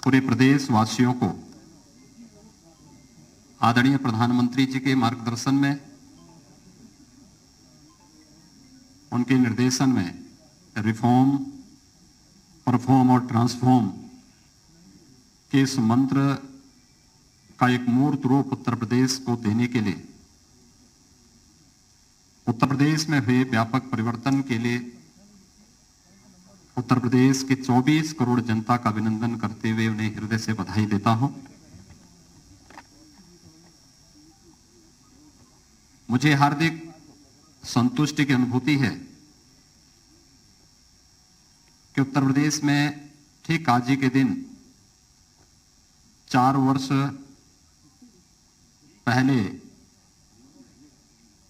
पूरे प्रदेश वासियों को आदरणीय प्रधानमंत्री जी के मार्गदर्शन में, उनके निर्देशन में रिफॉर्म, परफॉर्म और ट्रांसफॉर्म के इस मंत्र का एक मूर्त रूप उत्तर प्रदेश को देने के लिए, उत्तर प्रदेश में हुए व्यापक परिवर्तन के लिए उत्तर प्रदेश के 24 करोड़ जनता का अभिनंदन करते हुए उन्हें हृदय से बधाई देता हूं। मुझे हार्दिक संतुष्टि की अनुभूति है कि उत्तर प्रदेश में ठीक आज ही के दिन 4 वर्ष पहले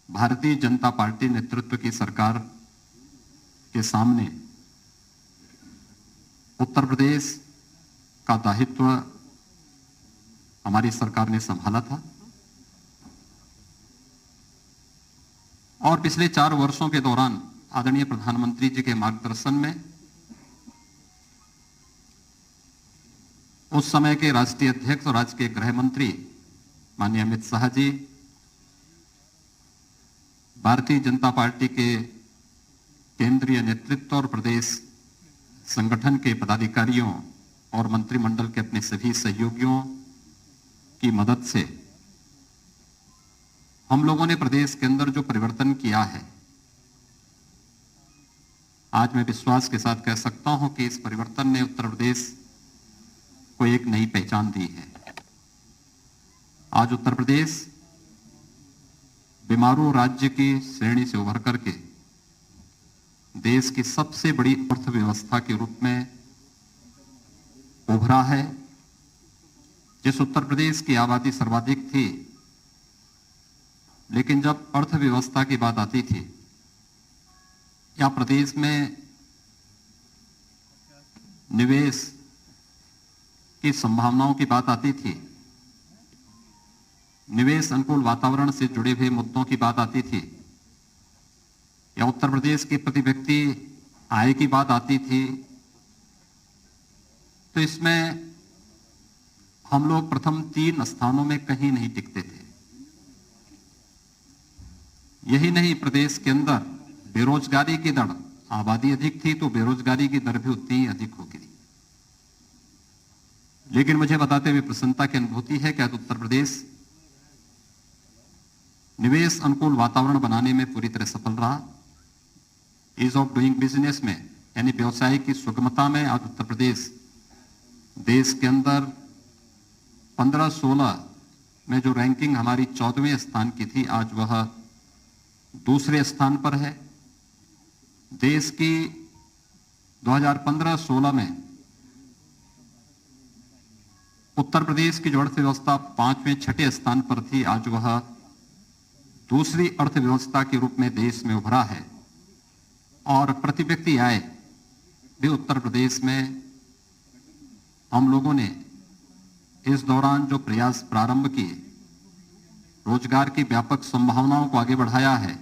भारतीय जनता पार्टी नेतृत्व की सरकार के सामने उत्तर प्रदेश का दायित्व हमारी सरकार ने संभाला था और पिछले 4 वर्षों के दौरान आदरणीय प्रधानमंत्री जी के मार्गदर्शन में उस समय के राष्ट्रीय अध्यक्ष और राज्य के गृह मंत्री माननीय अमित शाह जी, भारतीय जनता पार्टी के केंद्रीय नेतृत्व और प्रदेश संगठन के पदाधिकारियों और मंत्रिमंडल के अपने सभी सहयोगियों की मदद से हम लोगों ने प्रदेश के अंदर जो परिवर्तन किया है, आज मैं विश्वास के साथ कह सकता हूं कि इस परिवर्तन ने उत्तर प्रदेश को एक नई पहचान दी है। आज उत्तर प्रदेश बीमारू राज्य की श्रेणी से उभर करके देश की सबसे बड़ी अर्थव्यवस्था के रूप में उभरा है। जिस उत्तर प्रदेश की आबादी सर्वाधिक थी, लेकिन जब अर्थव्यवस्था की बात आती थी या प्रदेश में निवेश की संभावनाओं की बात आती थी, निवेश अनुकूल वातावरण से जुड़े हुए मुद्दों की बात आती थी या उत्तर प्रदेश के प्रति व्यक्ति आय की बात आती थी, तो इसमें हम लोग प्रथम 3 स्थानों में कहीं नहीं टिकते थे। यही नहीं, प्रदेश के अंदर बेरोजगारी की दर, आबादी अधिक थी तो बेरोजगारी की दर भी उतनी ही अधिक होगी। लेकिन मुझे बताते हुए प्रसन्नता की अनुभूति है कि आज उत्तर प्रदेश निवेश अनुकूल वातावरण बनाने में पूरी तरह सफल रहा। ईज ऑफ डूइंग बिजनेस में, यानी व्यवसाय की सुगमता में, आज उत्तर प्रदेश देश के अंदर 15-16 में जो रैंकिंग हमारी 14वें स्थान की थी, आज वह दूसरे स्थान पर है। देश की 2015-16 में उत्तर प्रदेश की जो अर्थव्यवस्था 5वें-6ठे स्थान पर थी, आज वह दूसरी अर्थव्यवस्था के रूप में देश में उभरा है। और प्रति व्यक्ति आय भी उत्तर प्रदेश में हम लोगों ने इस दौरान जो प्रयास प्रारंभ किए, रोजगार की व्यापक संभावनाओं को आगे बढ़ाया है।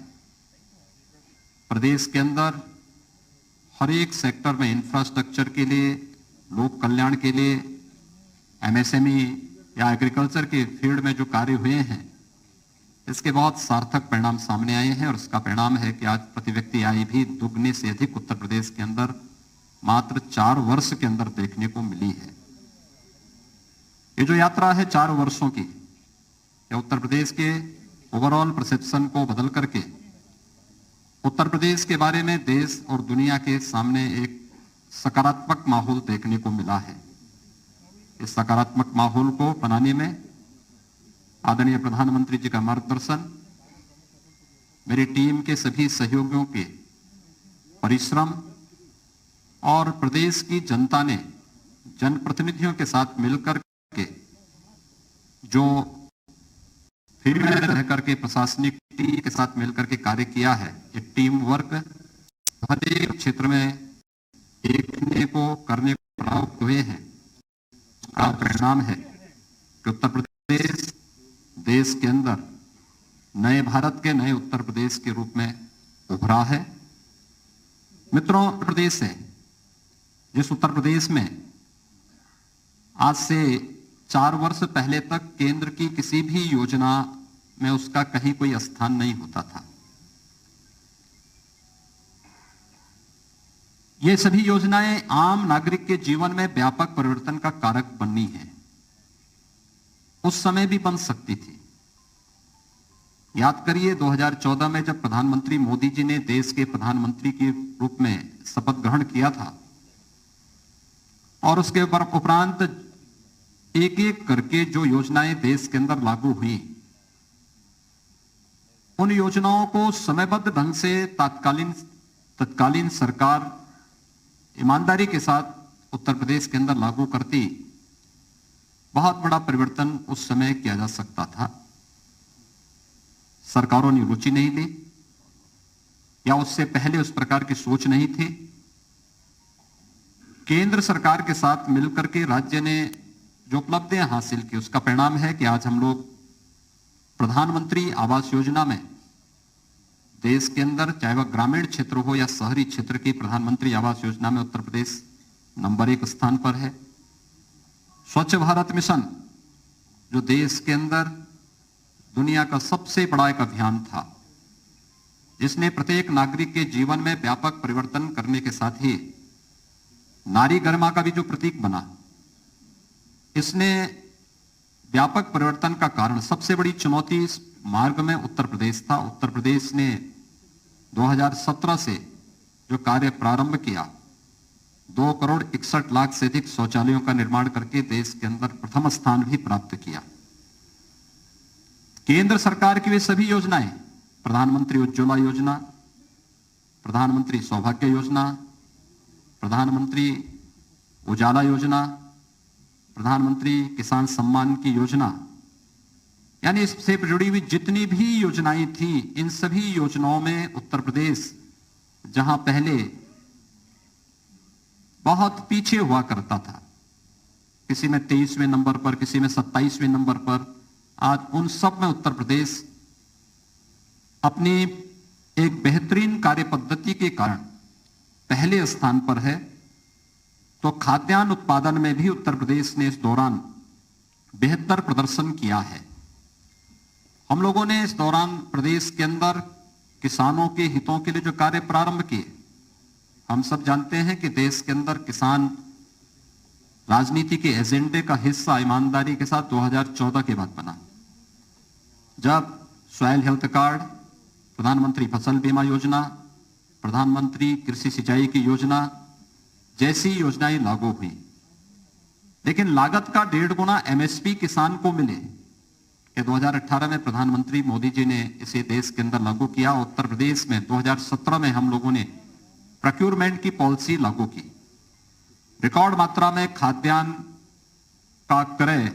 प्रदेश के अंदर हर एक सेक्टर में इंफ्रास्ट्रक्चर के लिए, लोक कल्याण के लिए, एमएसएमई या एग्रीकल्चर के फील्ड में जो कार्य हुए हैं, इसके बहुत सार्थक परिणाम सामने आए हैं और इसका परिणाम है कि आज प्रति व्यक्ति आय भी दुगने से अधिक उत्तर प्रदेश के अंदर मात्र 4 वर्ष के अंदर देखने को मिली है। ये जो यात्रा है 4 वर्षों की, ये उत्तर प्रदेश के ओवरऑल परसेप्शन को बदल करके उत्तर प्रदेश के बारे में देश और दुनिया के सामने एक सकारात्मक माहौल देखने को मिला है। इस सकारात्मक माहौल को बनाने में आदरणीय प्रधानमंत्री जी का मार्गदर्शन, मेरी टीम के सभी सहयोगियों के परिश्रम और प्रदेश की जनता ने जनप्रतिनिधियों के साथ मिलकर के जो फील्ड में रह करके प्रशासनिक टीम के साथ मिलकर के कार्य किया है, ये टीम वर्क हर एक क्षेत्र में एक को करने को प्राप्त हुए हैं। का परिणाम है कि उत्तर प्रदेश देश के अंदर नए भारत के, नए उत्तर प्रदेश के रूप में उभरा है। मित्रों, उत्तर प्रदेश है जिस उत्तर प्रदेश में आज से 4 वर्ष पहले तक केंद्र की किसी भी योजना में उसका कहीं कोई स्थान नहीं होता था। ये सभी योजनाएं आम नागरिक के जीवन में व्यापक परिवर्तन का कारक बननी है। उस समय भी बन सकती थी। याद करिए 2014 में जब प्रधानमंत्री मोदी जी ने देश के प्रधानमंत्री के रूप में शपथ ग्रहण किया था और उसके उपरांत एक एक करके जो योजनाएं देश के अंदर लागू हुई, उन योजनाओं को समयबद्ध ढंग से तत्कालीन सरकार ईमानदारी के साथ उत्तर प्रदेश के अंदर लागू करती, बहुत बड़ा परिवर्तन उस समय किया जा सकता था। सरकारों ने रुचि नहीं ली या उससे पहले उस प्रकार की सोच नहीं थी। केंद्र सरकार के साथ मिलकर के राज्य ने जो उपलब्धियां हासिल की, उसका परिणाम है कि आज हम लोग प्रधानमंत्री आवास योजना में देश के अंदर, चाहे वह ग्रामीण क्षेत्र हो या शहरी क्षेत्र की प्रधानमंत्री आवास योजना में उत्तर प्रदेश नंबर 1 स्थान पर है। स्वच्छ भारत मिशन जो देश के अंदर दुनिया का सबसे बड़ा एक अभियान था, जिसने प्रत्येक नागरिक के जीवन में व्यापक परिवर्तन करने के साथ ही नारी गरिमा का भी जो प्रतीक बना, इसने व्यापक परिवर्तन का कारण, सबसे बड़ी चुनौती इस मार्ग में उत्तर प्रदेश था। उत्तर प्रदेश ने 2017 से जो कार्य प्रारंभ किया, 2,61,00,000 से अधिक शौचालयों का निर्माण करके देश के अंदर प्रथम स्थान भी प्राप्त किया। केंद्र सरकार की वे सभी योजनाएं, प्रधानमंत्री उज्ज्वला योजना, प्रधानमंत्री सौभाग्य योजना, प्रधानमंत्री उजाला योजना, प्रधानमंत्री किसान सम्मान की योजना, यानी इससे जुड़ी हुई जितनी भी योजनाएं थी, इन सभी योजनाओं में उत्तर प्रदेश जहां पहले बहुत पीछे हुआ करता था, किसी में 23वें नंबर पर, किसी में 27वें नंबर पर, आज उन सब में उत्तर प्रदेश अपनी एक बेहतरीन कार्य पद्धति के कारण पहले स्थान पर है। तो खाद्यान्न उत्पादन में भी उत्तर प्रदेश ने इस दौरान बेहतर प्रदर्शन किया है। हम लोगों ने इस दौरान प्रदेश के अंदर किसानों के हितों के लिए जो कार्य प्रारंभ किए, हम सब जानते हैं कि देश के अंदर किसान राजनीति के एजेंडे का हिस्सा ईमानदारी के साथ 2014 के बाद बना, जब सॉइल हेल्थ कार्ड, प्रधानमंत्री फसल बीमा योजना, प्रधानमंत्री कृषि सिंचाई की योजना जैसी योजनाएं लागू हुई। लेकिन लागत का 1.5 गुना एमएसपी किसान को मिले, कि 2018 में प्रधानमंत्री मोदी जी ने इसे देश के अंदर लागू किया। उत्तर प्रदेश में 2017 में हम लोगों ने प्रोक्योरमेंट की पॉलिसी लागू की। रिकॉर्ड मात्रा में खाद्यान्न का क्रय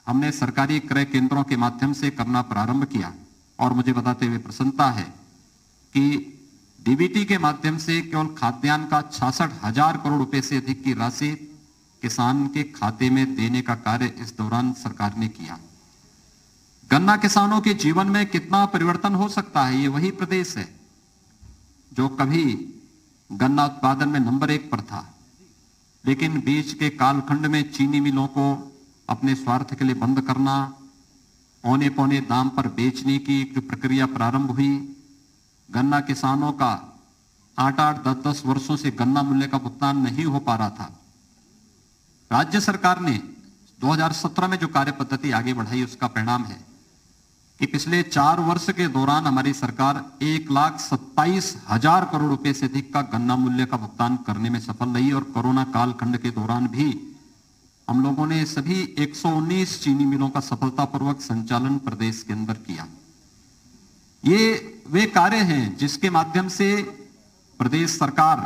हमने सरकारी क्रय केंद्रों के माध्यम से करना प्रारंभ किया और मुझे बताते हुए प्रसन्नता है कि डीबीटी के माध्यम से केवल खाद्यान्न का 66,000 करोड़ रुपए से अधिक की राशि किसान के खाते में देने का कार्य इस दौरान सरकार ने किया। गन्ना किसानों के जीवन में कितना परिवर्तन हो सकता है, ये वही प्रदेश है जो कभी गन्ना उत्पादन में नंबर 1 पर था, लेकिन बीच के कालखंड में चीनी मिलों को अपने स्वार्थ के लिए बंद करना, औने पौने दाम पर बेचने की जो प्रक्रिया प्रारंभ हुई, गन्ना किसानों का 8-8, 10-10 वर्षों से गन्ना मूल्य का भुगतान नहीं हो पा रहा था। राज्य सरकार ने 2017 में जो कार्य पद्धति आगे बढ़ाई, उसका परिणाम है कि पिछले 4 वर्ष के दौरान हमारी सरकार 1,27,000 करोड़ रुपए से अधिक का गन्ना मूल्य का भुगतान करने में सफल रही। और कोरोना कालखंड के दौरान भी हम लोगों ने सभी 119 चीनी मिलों का सफलतापूर्वक संचालन प्रदेश के अंदर किया। ये वे कार्य हैं जिसके माध्यम से प्रदेश सरकार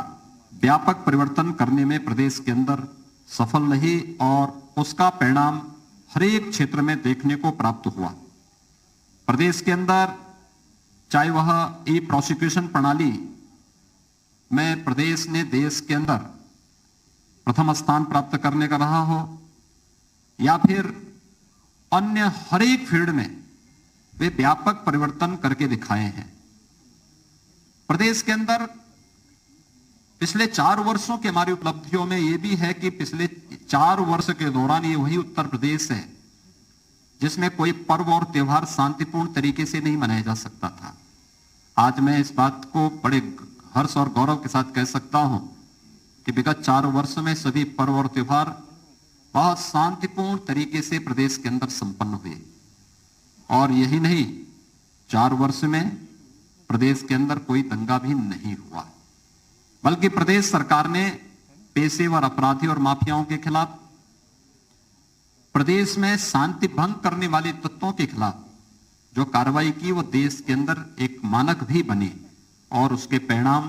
व्यापक परिवर्तन करने में प्रदेश के अंदर सफल रही और उसका परिणाम हर एक क्षेत्र में देखने को प्राप्त हुआ। प्रदेश के अंदर चाहे वह ई प्रोसिक्यूशन प्रणाली में प्रदेश ने देश के अंदर प्रथम स्थान प्राप्त करने का रहा हो, या फिर अन्य हर एक फील्ड में वे व्यापक परिवर्तन करके दिखाए हैं। प्रदेश के अंदर पिछले 4 वर्षों की हमारी उपलब्धियों में यह भी है कि पिछले 4 वर्ष के दौरान ये वही उत्तर प्रदेश है जिसमें कोई पर्व और त्योहार शांतिपूर्ण तरीके से नहीं मनाया जा सकता था। आज मैं इस बात को बड़े हर्ष और गौरव के साथ कह सकता हूं कि विगत 4 वर्ष में सभी पर्व और त्योहार बहुत शांतिपूर्ण तरीके से प्रदेश के अंदर संपन्न हुए। और यही नहीं, 4 वर्ष में प्रदेश के अंदर कोई दंगा भी नहीं हुआ, बल्कि प्रदेश सरकार ने पेशेवर अपराधी और माफियाओं के खिलाफ, प्रदेश में शांति भंग करने वाले तत्वों के खिलाफ जो कार्रवाई की वो देश के अंदर एक मानक भी बनी और उसके परिणाम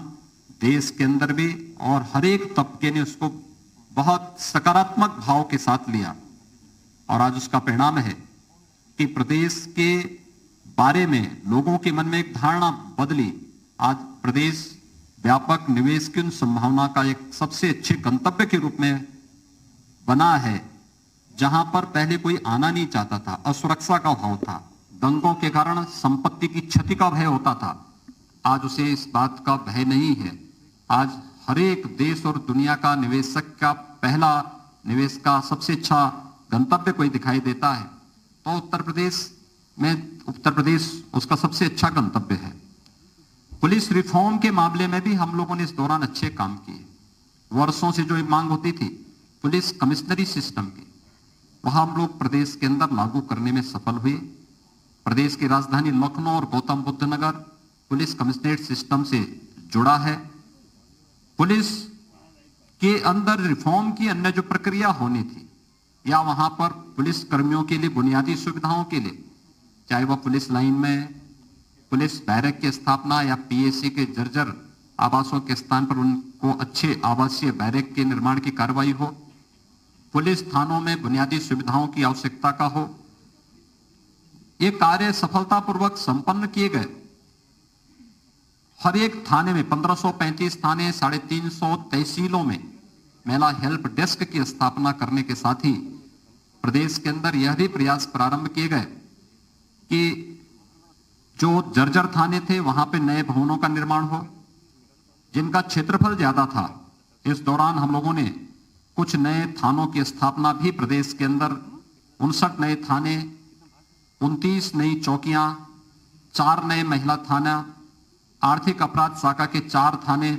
देश के अंदर भी और हर एक तबके ने उसको बहुत सकारात्मक भाव के साथ लिया। और आज उसका परिणाम है कि प्रदेश के बारे में लोगों के मन में एक धारणा बदली। आज प्रदेश व्यापक निवेश की उन संभावना का एक सबसे अच्छे गंतव्य के रूप में बना है, जहां पर पहले कोई आना नहीं चाहता था, असुरक्षा का भाव था, दंगों के कारण संपत्ति की क्षति का भय होता था। आज उसे इस बात का भय नहीं है। आज हर एक देश और दुनिया का निवेशक का पहला निवेश का सबसे अच्छा गंतव्य कोई दिखाई देता है तो उत्तर प्रदेश उसका सबसे अच्छा गंतव्य है। पुलिस रिफॉर्म के मामले में भी हम लोगों ने इस दौरान अच्छे काम किए। वर्षों से जो मांग होती थी पुलिस कमिश्नरी सिस्टम की, वहां हम लोग प्रदेश के अंदर लागू करने में सफल हुए। प्रदेश की राजधानी लखनऊ और गौतम बुद्ध नगर पुलिस कमिश्नरेट सिस्टम से जुड़ा है। पुलिस के अंदर रिफॉर्म की अन्य जो प्रक्रिया होनी थी या वहां पर पुलिस कर्मियों के लिए बुनियादी सुविधाओं के लिए, चाहे वह पुलिस लाइन में पुलिस बैरक की स्थापना या पीएसी के जर्जर आवासों के स्थान पर उनको अच्छे आवासीय बैरक के निर्माण की कार्रवाई हो, पुलिस थानों में बुनियादी सुविधाओं की आवश्यकता का हो, ये कार्य सफलतापूर्वक संपन्न किए गए। हर एक थाने में 1535 थाने, 350 तहसीलों में महिला हेल्प डेस्क की स्थापना करने के साथ ही प्रदेश के अंदर यह भी प्रयास प्रारंभ किए गए कि जो जर्जर थाने थे वहां पे नए भवनों का निर्माण हो, जिनका क्षेत्रफल ज्यादा था। इस दौरान हम लोगों ने कुछ नए थानों की स्थापना भी प्रदेश के अंदर 59 नए थाने, 29 नई चौकियां, 4 नए महिला थाना, आर्थिक अपराध शाखा के 4 थाने,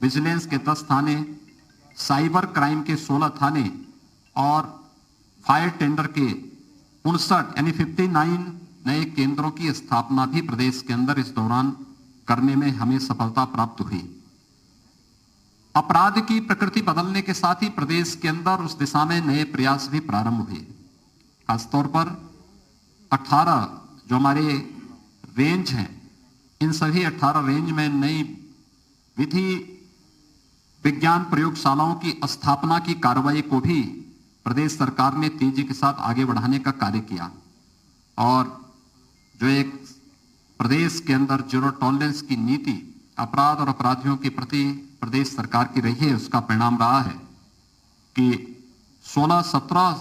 विजिलेंस के 10 थाने, साइबर क्राइम के 16 थाने और फायर टेंडर के 59 यानी 59 नए केंद्रों की स्थापना भी प्रदेश के अंदर इस दौरान करने में हमें सफलता प्राप्त हुई। अपराध की प्रकृति बदलने के साथ ही प्रदेश के अंदर उस दिशा में नए प्रयास भी प्रारंभ हुए। खासतौर पर 18 जो हमारे रेंज हैं, इन सभी 18 रेंज में नई विधि विज्ञान प्रयोगशालाओं की स्थापना की कार्रवाई को भी प्रदेश सरकार ने तेजी के साथ आगे बढ़ाने का कार्य किया। और जो एक प्रदेश के अंदर जीरो टॉलरेंस की नीति अपराध और अपराधियों के प्रति प्रदेश सरकार की रही है, उसका परिणाम रहा है कि 16-17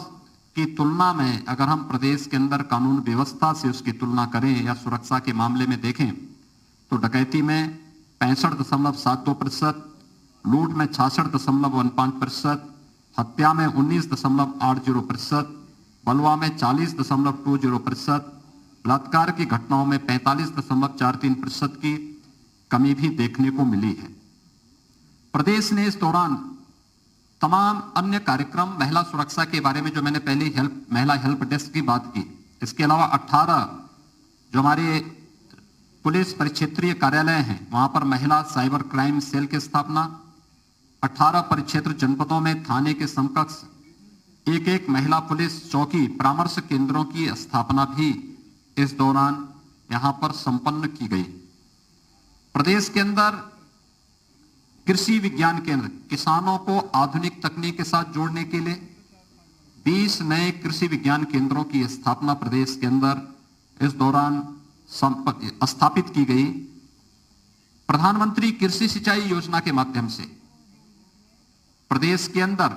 की तुलना में अगर हम प्रदेश के अंदर कानून व्यवस्था से उसकी तुलना करें या सुरक्षा के मामले में देखें तो डकैती में 65.72%, लूट में 66.15%, हत्या में 19.80%, बलवा में 40.20%, बलात्कार की घटनाओं में 45.43% की कमी भी देखने को मिली है। प्रदेश ने इस दौरान तमाम अन्य कार्यक्रम, महिला सुरक्षा के बारे में जो मैंने पहले महिला हेल्प डेस्क की बात की, इसके अलावा 18 जो हमारे पुलिस परिक्षेत्रीय कार्यालय हैं वहां पर महिला साइबर क्राइम सेल की स्थापना, 18 परिक्षेत्र जनपदों में थाने के समकक्ष एक महिला पुलिस चौकी परामर्श केंद्रों की स्थापना भी इस दौरान यहां पर संपन्न की गई। प्रदेश के अंदर कृषि विज्ञान केंद्र, किसानों को आधुनिक तकनीक के साथ जोड़ने के लिए 20 नए कृषि विज्ञान केंद्रों की स्थापना प्रदेश के अंदर इस दौरान स्थापित की गई। प्रधानमंत्री कृषि सिंचाई योजना के माध्यम से प्रदेश के अंदर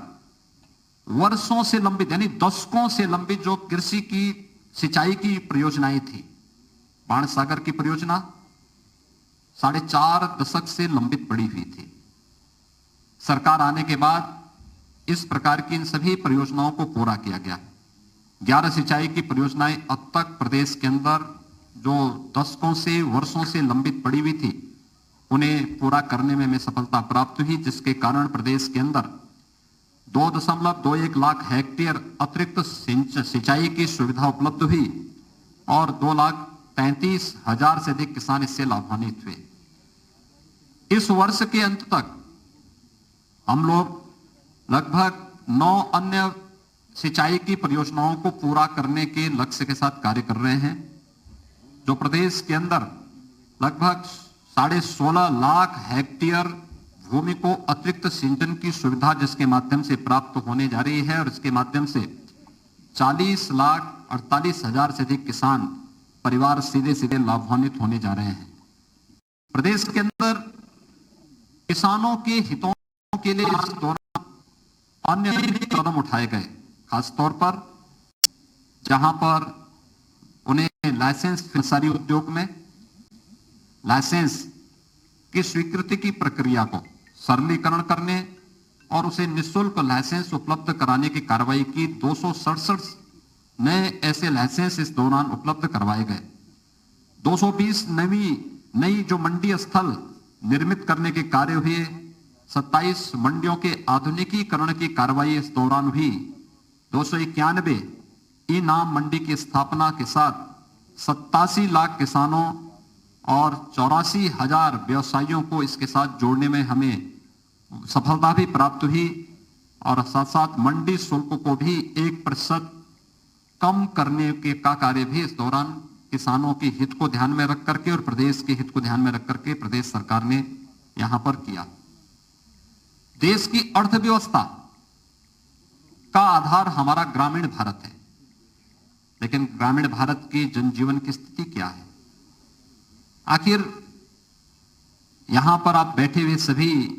वर्षों से लंबित यानी दशकों से लंबित जो कृषि की सिंचाई की परियोजनाएं थी, बाणसागर की परियोजना 4.5 दशक से लंबित पड़ी हुई थी। सरकार आने के बाद इस प्रकार की इन सभी परियोजनाओं को पूरा किया गया। 11 सिंचाई की परियोजनाएं अब तक प्रदेश के अंदर जो दशकों से वर्षों से लंबित पड़ी हुई थी, उन्हें पूरा करने में हमें सफलता प्राप्त हुई, जिसके कारण प्रदेश के अंदर 2.21 लाख हेक्टेयर अतिरिक्त सिंचाई की सुविधा उपलब्ध हुई और 2,33,000 से अधिक किसान इससे लाभान्वित हुए। इस वर्ष के अंत तक हम लोग लगभग 9 अन्य सिंचाई की परियोजनाओं को पूरा करने के लक्ष्य के साथ कार्य कर रहे हैं, जो प्रदेश के अंदर लगभग 16.5 लाख हेक्टेयर भूमि को अतिरिक्त सिंचन की सुविधा जिसके माध्यम से प्राप्त होने जा रही है और इसके माध्यम से 40,48,000 से अधिक किसान परिवार सीधे सीधे लाभान्वित होने जा रहे हैं। प्रदेश के अंदर किसानों के हितों के लिए इस दौरान अन्य कदम उठाए गए, खासतौर पर जहां पर उन्हें लाइसेंस फिशरी उद्योग में लाइसेंस की स्वीकृति की प्रक्रिया को सरलीकरण करने और उसे निःशुल्क लाइसेंस उपलब्ध कराने की कार्रवाई की। 267 नए ऐसे लाइसेंस इस दौरान उपलब्ध करवाए गए। 220 नई जो मंडी स्थल निर्मित करने के कार्य हुए। 27 मंडियों के आधुनिकीकरण की कार्रवाई इस दौरान हुई। 291 ई नाम मंडी की स्थापना के साथ 87 लाख किसानों और 84,000 व्यवसायियों को इसके साथ जोड़ने में हमें सफलता भी प्राप्त हुई और साथ साथ मंडी शुल्क को भी 1% कम करने के का कार्य भी इस दौरान किसानों के हित को ध्यान में रख करके और प्रदेश के हित को ध्यान में रख करके प्रदेश सरकार ने यहां पर किया। देश की अर्थव्यवस्था का आधार हमारा ग्रामीण भारत है, लेकिन ग्रामीण भारत की जनजीवन की स्थिति क्या है? आखिर यहां पर आप बैठे हुए सभी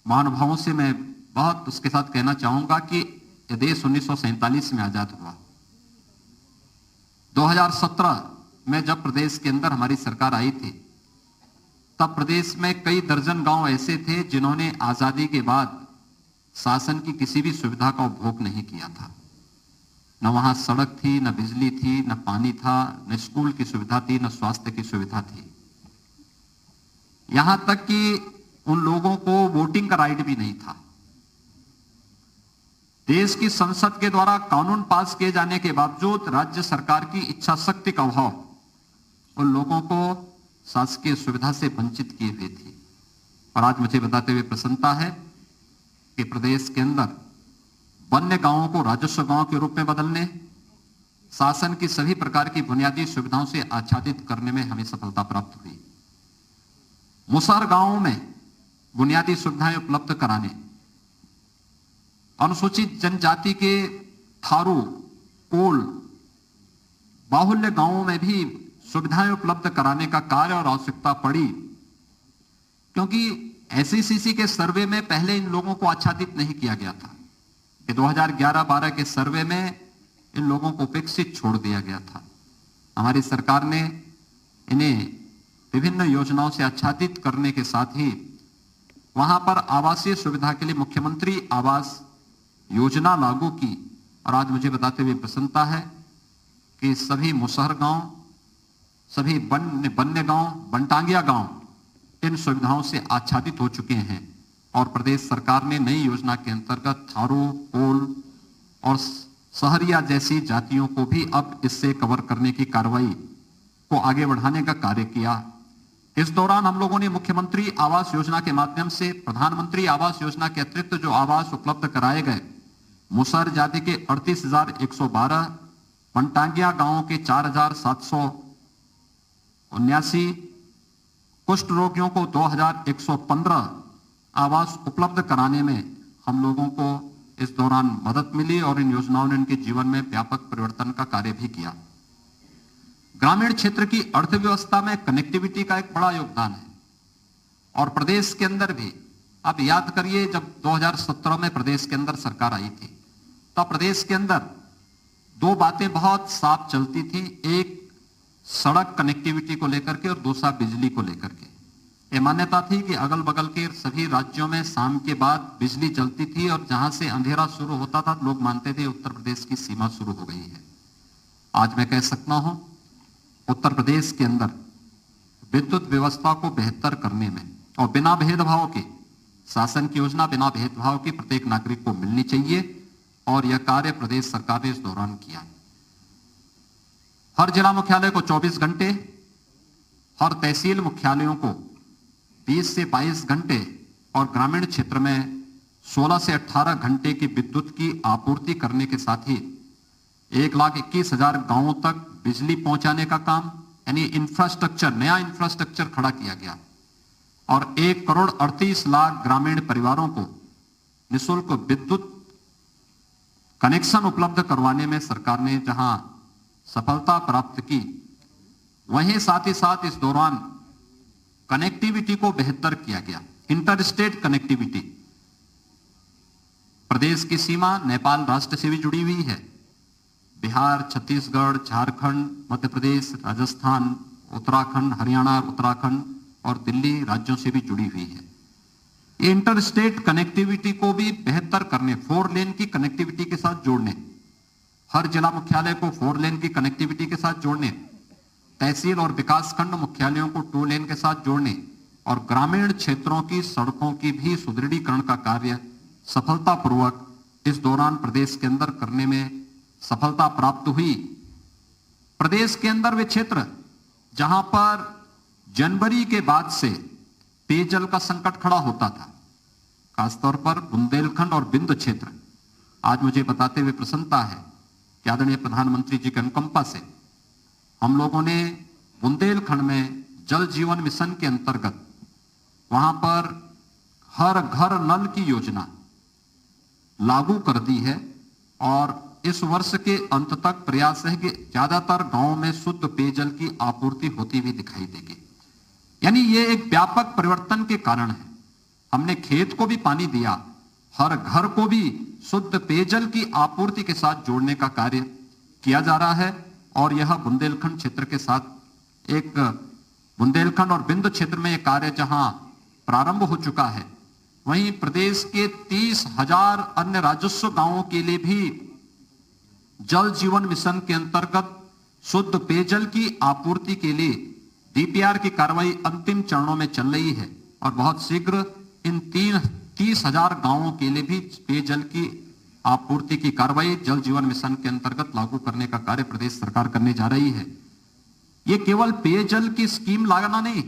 महानुभावों से मैं बहुत उसके साथ कहना चाहूंगा कि यह देश 1947 में आजाद हुआ। 2017 में जब प्रदेश के अंदर हमारी सरकार आई थी, तब प्रदेश में कई दर्जन गांव ऐसे थे जिन्होंने आजादी के बाद शासन की किसी भी सुविधा का उपभोग नहीं किया था। न वहां सड़क थी, न बिजली थी, न पानी था, न स्कूल की सुविधा थी, न स्वास्थ्य की सुविधा थी। यहां तक कि उन लोगों को वोटिंग का राइट भी नहीं था। देश की संसद के द्वारा कानून पास किए जाने के बावजूद राज्य सरकार की इच्छा शक्ति का अभाव उन लोगों को शासकीय सुविधा से वंचित किए हुए थी। और आज मुझे बताते हुए प्रसन्नता है कि प्रदेश के अंदर वन्य गांवों को राजस्व गांव के रूप में बदलने, शासन की सभी प्रकार की बुनियादी सुविधाओं से आच्छादित करने में हमें सफलता प्राप्त हुई। मुसहर गांवों में बुनियादी सुविधाएं उपलब्ध कराने, अनुसूचित जनजाति के थारू, कोल, बाहुल्य गांवों में भी सुविधाएं उपलब्ध कराने का कार्य और आवश्यकता पड़ी, क्योंकि एसईसीसी के सर्वे में पहले इन लोगों को आच्छादित नहीं किया गया था कि 2011-12 के सर्वे में इन लोगों को उपेक्षित छोड़ दिया गया था। हमारी सरकार ने इन्हें विभिन्न योजनाओं से आच्छादित करने के साथ ही वहां पर आवासीय सुविधा के लिए मुख्यमंत्री आवास योजना लागू की। और आज मुझे बताते हुए प्रसन्नता है कि सभी मुसहर गांव, सभी वन्य गांव, बनटांगिया गांव इन सुविधाओं से आच्छादित हो चुके हैं और प्रदेश सरकार ने नई योजना के अंतर्गत थारू, कोल और सहरिया जैसी जातियों को भी अब इससे कवर करने की कार्रवाई को आगे बढ़ाने का कार्य किया। इस दौरान हम लोगों ने मुख्यमंत्री आवास योजना के माध्यम से प्रधानमंत्री आवास योजना के अतिरिक्त जो आवास उपलब्ध कराए गए, मुसहर जाति के 38,112, बनटांगिया गांवों के 4,779, कुष्ठ रोगियों को 2,115 आवास उपलब्ध कराने में हम लोगों को इस दौरान मदद मिली और इन योजनाओं ने उनके जीवन में व्यापक परिवर्तन का कार्य भी किया। ग्रामीण क्षेत्र की अर्थव्यवस्था में कनेक्टिविटी का एक बड़ा योगदान है और प्रदेश के अंदर भी आप याद करिए, जब 2017 में प्रदेश के अंदर सरकार आई थी तब प्रदेश के अंदर दो बातें बहुत साफ चलती थी, एक सड़क कनेक्टिविटी को लेकर के और दूसरा बिजली को लेकर के। ये मान्यता थी कि अगल बगल के सभी राज्यों में शाम के बाद बिजली जलती थी और जहां से अंधेरा शुरू होता था लोग मानते थे उत्तर प्रदेश की सीमा शुरू हो गई है। आज मैं कह सकता हूं उत्तर प्रदेश के अंदर विद्युत व्यवस्था को बेहतर करने में और बिना भेदभाव के शासन की योजना बिना भेदभाव के प्रत्येक नागरिक को मिलनी चाहिए और यह कार्य प्रदेश सरकार ने इस दौरान किया। हर जिला मुख्यालय को 24 घंटे, हर तहसील मुख्यालयों को 20 से 22 घंटे और ग्रामीण क्षेत्र में 16 से 18 घंटे की विद्युत की आपूर्ति करने के साथ ही 1,21,000 गांवों तक बिजली पहुंचाने का काम यानी इंफ्रास्ट्रक्चर, नया इंफ्रास्ट्रक्चर खड़ा किया गया और 1,38,00,000 ग्रामीण परिवारों को निःशुल्क विद्युत कनेक्शन उपलब्ध करवाने में सरकार ने जहां सफलता प्राप्त की, वहीं साथ ही साथ इस दौरान कनेक्टिविटी को बेहतर किया गया। इंटर-स्टेट कनेक्टिविटी, प्रदेश की सीमा नेपाल राष्ट्र से भी जुड़ी हुई है। बिहार, छत्तीसगढ़, झारखंड, मध्य प्रदेश, राजस्थान, उत्तराखंड, हरियाणा, उत्तराखंड और दिल्ली राज्यों से भी जुड़ी हुई है। इंटर स्टेट कनेक्टिविटी को भी बेहतर करने, 4 लेन की कनेक्टिविटी के साथ जोड़ने, हर जिला मुख्यालय को 4 लेन की कनेक्टिविटी के साथ जोड़ने, तहसील और विकासखंड मुख्यालयों को 2 लेन के साथ जोड़ने और ग्रामीण क्षेत्रों की सड़कों की भी सुदृढ़ीकरण का कार्य सफलतापूर्वक इस दौरान प्रदेश के अंदर करने में सफलता प्राप्त हुई। प्रदेश के अंदर वे क्षेत्र जहां पर जनवरी के बाद से पेयजल का संकट खड़ा होता था, खासतौर पर बुंदेलखंड और बिंद क्षेत्र, आज मुझे बताते हुए प्रसन्नता है कि आदरणीय प्रधानमंत्री जी के अनुकंपा से हम लोगों ने बुंदेलखंड में जल जीवन मिशन के अंतर्गत वहां पर हर घर नल की योजना लागू कर दी है और इस वर्ष के अंत तक प्रयास है कि ज्यादातर गांवों में शुद्ध पेयजल की आपूर्ति होती हुई दिखाई देगी। यानी ये एक व्यापक परिवर्तन के कारण है। हमने खेत को भी पानी दिया, हर घर को भी शुद्ध पेयजल की आपूर्ति के साथ जोड़ने का कार्य किया जा रहा है और यह बुंदेलखंड क्षेत्र के साथ एक बुंदेलखंड और बिंद क्षेत्र में यह कार्य जहां प्रारंभ हो चुका है, वहीं प्रदेश के 30,000 अन्य राजस्व गांवों के लिए भी जल जीवन मिशन के अंतर्गत शुद्ध पेयजल की आपूर्ति के लिए डीपीआर की कार्रवाई अंतिम चरणों में चल रही है और बहुत शीघ्र इन 30,000 गांवों के लिए भी पेयजल की आपूर्ति की कार्रवाई जल जीवन मिशन के अंतर्गत लागू करने का कार्य प्रदेश सरकार करने जा रही है। ये केवल पेयजल की स्कीम लगाना नहीं,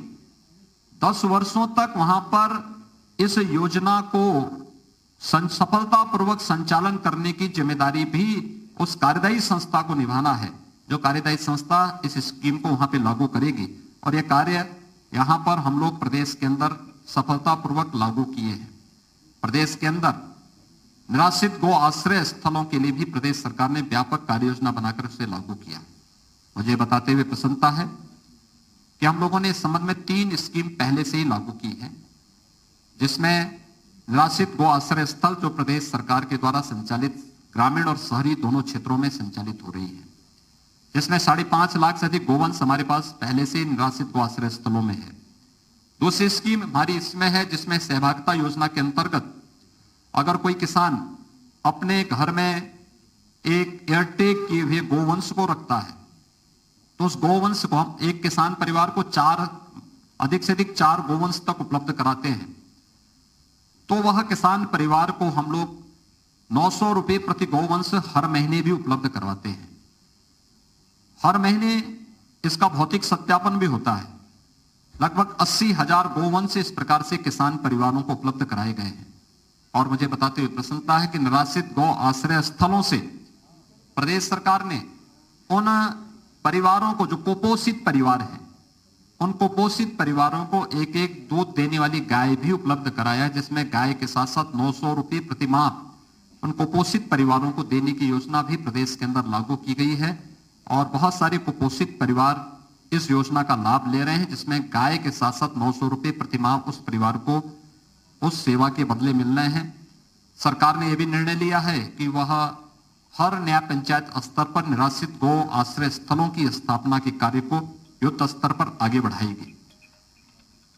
10 वर्षों तक वहां पर इस योजना को सफलतापूर्वक संचालन करने की जिम्मेदारी भी उस कार्यदायी संस्था को निभाना है, जो कार्यदायी संस्था इस स्कीम को वहां पे लागू करेगी और यह कार्य यहां पर हम लोग प्रदेश के अंदर सफलतापूर्वक लागू किए हैं। प्रदेश के अंदर निराश्रित गो आश्रय स्थलों के लिए भी प्रदेश सरकार ने व्यापक कार्य योजना बनाकर उसे लागू किया। मुझे बताते हुए प्रसन्नता है कि हम लोगों ने इस संबंध में 3 स्कीम पहले से ही लागू की है, जिसमें निराश्रित गो आश्रय स्थल जो प्रदेश सरकार के द्वारा संचालित ग्रामीण और शहरी दोनों क्षेत्रों में संचालित हो रही है, जिसमें 5.5 लाख से अधिक गोवंश हमारे पास पहले से निराश्रित गो आश्रय स्थलों में है। दूसरी स्कीम हमारी इसमें है जिसमें सहभागिता योजना के अंतर्गत अगर कोई किसान अपने घर में एक एयरटेक किए हुए गोवंश को रखता है तो उस गोवंश को हम एक किसान परिवार को अधिक से अधिक 4 गोवंश तक उपलब्ध कराते हैं, तो वह किसान परिवार को हम लोग 900 रुपए प्रति गोवंश हर महीने भी उपलब्ध करवाते हैं। हर महीने इसका भौतिक सत्यापन भी होता है। लगभग 80,000 गोवंश इस प्रकार से किसान परिवारों को उपलब्ध कराए गए हैं और मुझे बताते हुए प्रसन्नता है कि निराश्रित गौ आश्रय स्थलों से प्रदेश सरकार ने उन परिवारों को जो कुपोषित परिवार हैं, उन कुपोषित परिवारों को एक दूध देने वाली गाय भी उपलब्ध कराया है, जिसमें गाय के साथ साथ 900 रुपये प्रति माह उन कुपोषित परिवारों को देने की योजना भी प्रदेश के अंदर लागू की गई है और बहुत सारे कुपोषित परिवार इस योजना का लाभ ले रहे हैं, जिसमें गाय के साथ साथ 900 रुपये प्रति माह उस परिवार को उस सेवा के बदले मिल रहे हैं। सरकार ने यह भी निर्णय लिया है कि वह हर न्याय पंचायत स्तर पर निराश्रित गौ आश्रय स्थलों की स्थापना के कार्य को युद्ध स्तर पर आगे बढ़ाएगी।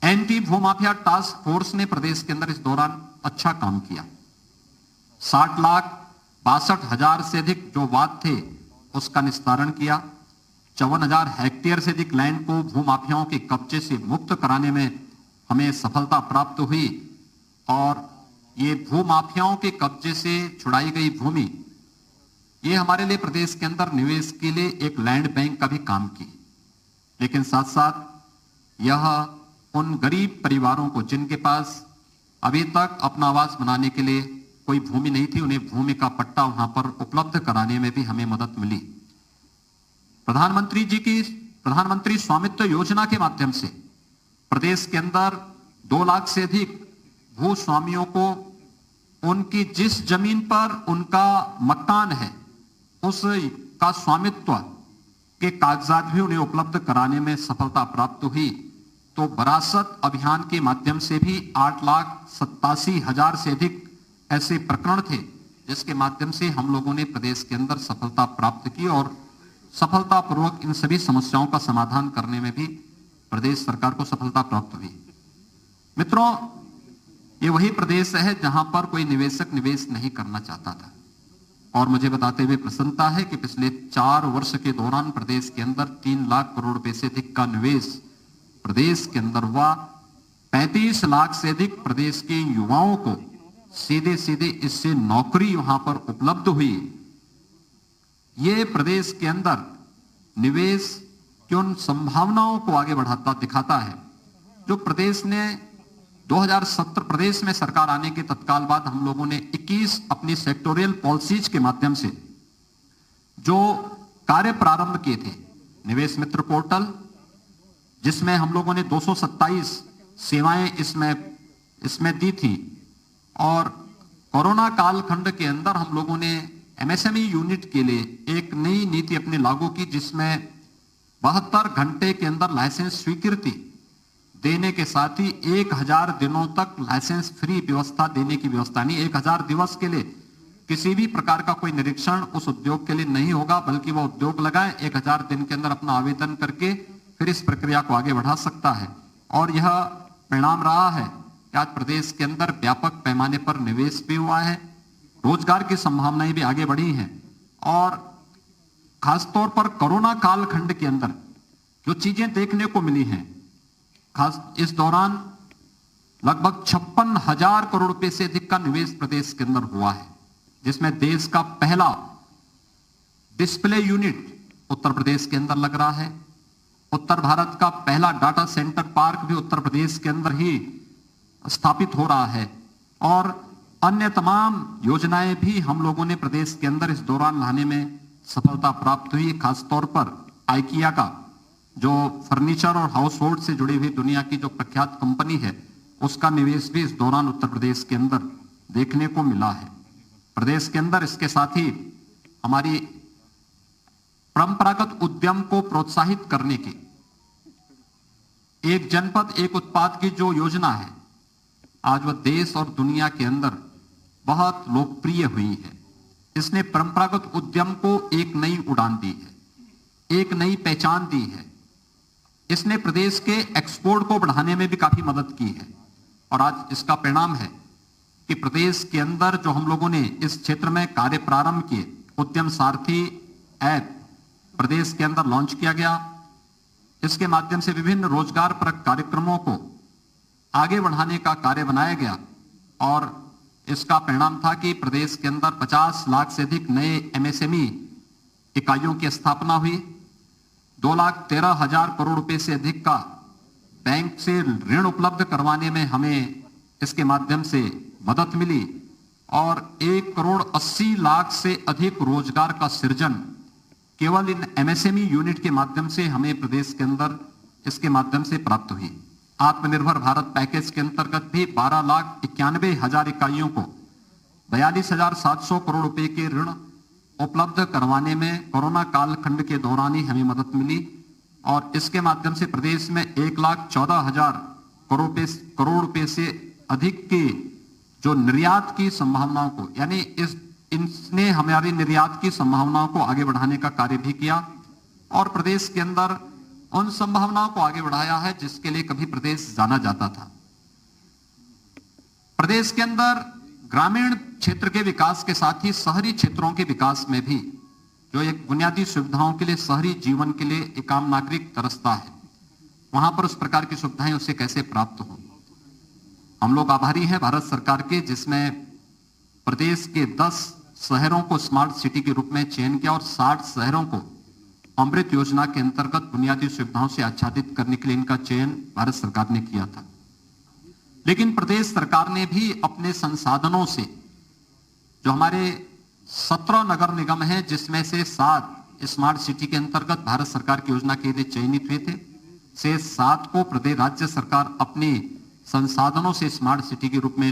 एंटी भूमाफिया टास्क फोर्स ने प्रदेश के अंदर इस दौरान अच्छा काम किया। 60,62,000 से अधिक जो वाद थे उसका निस्तारण किया। 54,000 हेक्टेयर से अधिक लैंड को भूमाफियाओं के कब्जे से मुक्त कराने में हमें सफलता प्राप्त हुई और ये भूमाफियाओं के कब्जे से छुड़ाई गई भूमि ये हमारे लिए प्रदेश के अंदर निवेश के लिए एक लैंड बैंक का भी काम की। लेकिन साथ साथ यह उन गरीब परिवारों को जिनके पास अभी तक अपना आवास बनाने के लिए कोई भूमि नहीं थी, उन्हें भूमि का पट्टा वहां पर उपलब्ध कराने में भी हमें मदद मिली। प्रधानमंत्री स्वामित्व योजना के माध्यम से प्रदेश के अंदर 2 लाख से अधिक भूस्वामियों को उनकी जिस जमीन पर उनका मकान है उसका स्वामित्व के कागजात भी उन्हें उपलब्ध कराने में सफलता प्राप्त हुई। तो विरासत अभियान के माध्यम से भी 8,87,000 से अधिक ऐसे प्रकरण थे जिसके माध्यम से हम लोगों ने प्रदेश के अंदर सफलता प्राप्त की और सफलतापूर्वक इन सभी समस्याओं का समाधान करने में भी प्रदेश सरकार को सफलता प्राप्त हुई। मित्रों, ये वही प्रदेश है जहां पर कोई निवेशक निवेश नहीं करना चाहता था और मुझे बताते हुए प्रसन्नता है कि पिछले 4 वर्ष के दौरान प्रदेश के अंदर 3 लाख करोड़ रुपए से अधिक का निवेश प्रदेश के अंदर हुआ। 35 लाख से अधिक प्रदेश के युवाओं को सीधे सीधे इससे नौकरी वहां पर उपलब्ध हुई। ये प्रदेश के अंदर निवेश की उन संभावनाओं को आगे बढ़ाता दिखाता है जो प्रदेश ने 2017 प्रदेश में सरकार आने के तत्काल बाद हम लोगों ने 21 अपनी सेक्टोरियल पॉलिसीज के माध्यम से जो कार्य प्रारंभ किए थे। निवेश मित्र पोर्टल जिसमें हम लोगों ने 227 सेवाएं इसमें दी थी और कोरोना कालखंड के अंदर हम लोगों ने एमएसएमई यूनिट के लिए एक नई नीति अपने लागू की जिसमें 72 घंटे के अंदर लाइसेंस स्वीकृति देने के साथ ही 1000 दिनों तक लाइसेंस फ्री व्यवस्था देने की व्यवस्था नहीं। 1000 दिवस के लिए किसी भी प्रकार का कोई निरीक्षण उस उद्योग के लिए नहीं होगा, बल्कि वो उद्योग लगाए 1000 दिन के अंदर अपना आवेदन करके फिर इस प्रक्रिया को आगे बढ़ा सकता है। और यह परिणाम रहा है कि आज प्रदेश के अंदर व्यापक पैमाने पर निवेश भी हुआ है, रोजगार की संभावनाएं भी आगे बढ़ी हैं और खासतौर पर कोरोना कालखंड के अंदर जो चीजें देखने को मिली हैं, खास इस दौरान लगभग 56,000 करोड़ रुपए से अधिक का निवेश प्रदेश के अंदर हुआ है, जिसमें देश का पहला डिस्प्ले यूनिट उत्तर प्रदेश के अंदर लग रहा है। उत्तर भारत का पहला डाटा सेंटर पार्क भी उत्तर प्रदेश के अंदर ही स्थापित हो रहा है और अन्य तमाम योजनाएं भी हम लोगों ने प्रदेश के अंदर इस दौरान लाने में सफलता प्राप्त हुई। खासतौर पर आइकिया का जो फर्नीचर और हाउस होल्ड से जुड़ी हुई दुनिया की जो प्रख्यात कंपनी है उसका निवेश भी इस दौरान उत्तर प्रदेश के अंदर देखने को मिला है। प्रदेश के अंदर इसके साथ ही हमारी परंपरागत उद्यम को प्रोत्साहित करने की एक जनपद एक उत्पाद की जो योजना है आज वह देश और दुनिया के अंदर बहुत लोकप्रिय हुई है। इसने परंपरागत उद्यम को एक नई उड़ान दी है, एक नई पहचान दी है। इसने प्रदेश के एक्सपोर्ट को बढ़ाने में भी काफी मदद की है और आज इसका परिणाम है कि प्रदेश के अंदर जो हम लोगों ने इस क्षेत्र में कार्य प्रारंभ किए, उद्यम सारथी ऐप प्रदेश के अंदर लॉन्च किया गया। इसके माध्यम से विभिन्न रोजगार परक कार्यक्रमों को आगे बढ़ाने का कार्य बनाया गया और इसका परिणाम था कि प्रदेश के अंदर 50 लाख से अधिक नए एमएसएमई इकाइयों की स्थापना हुई। 2,13,000 करोड़ रुपए से अधिक का बैंक से ऋण उपलब्ध करवाने में हमें इसके माध्यम से मदद मिली और 1,80,00,000 से अधिक रोजगार का सृजन केवल इन एमएसएमई यूनिट के माध्यम से हमें प्रदेश के अंदर इसके माध्यम से प्राप्त हुई। आत्मनिर्भर भारत पैकेज के अंतर्गत भी 12,91,000 इकाइयों को 42,700 करोड़ रुपए के ऋण उपलब्ध करवाने में कोरोना कालखंड के दौरान ही हमें मदद मिली और इसके माध्यम से प्रदेश में 1,14,000 करोड़ रुपए से अधिक की जो निर्यात की संभावनाओं को यानी इसने हमारी निर्यात की संभावनाओं को आगे बढ़ाने का कार्य भी किया और प्रदेश के अंदर उन संभावनाओं को आगे बढ़ाया है जिसके लिए कभी प्रदेश जाना जाता था। प्रदेश के अंदर ग्रामीण क्षेत्र के विकास के साथ ही शहरी क्षेत्रों के विकास में भी जो एक बुनियादी सुविधाओं के लिए, शहरी जीवन के लिए एक आम नागरिक तरसता है, वहां पर उस प्रकार की सुविधाएं उसे कैसे प्राप्त हो। हम लोग आभारी हैं भारत सरकार के, जिसमें प्रदेश के 10 शहरों को स्मार्ट सिटी के रूप में चयन किया और 60 शहरों को अमृत योजना के अंतर्गत बुनियादी सुविधाओं से आच्छादित करने के लिए इनका चयन भारत सरकार ने किया था। लेकिन प्रदेश सरकार ने भी अपने संसाधनों से, जो हमारे 17 नगर निगम हैं जिसमें से 7 स्मार्ट सिटी के अंतर्गत भारत सरकार की योजना के लिए चयनित हुए थे, से 7 को प्रदेश राज्य सरकार अपने संसाधनों से स्मार्ट सिटी के रूप में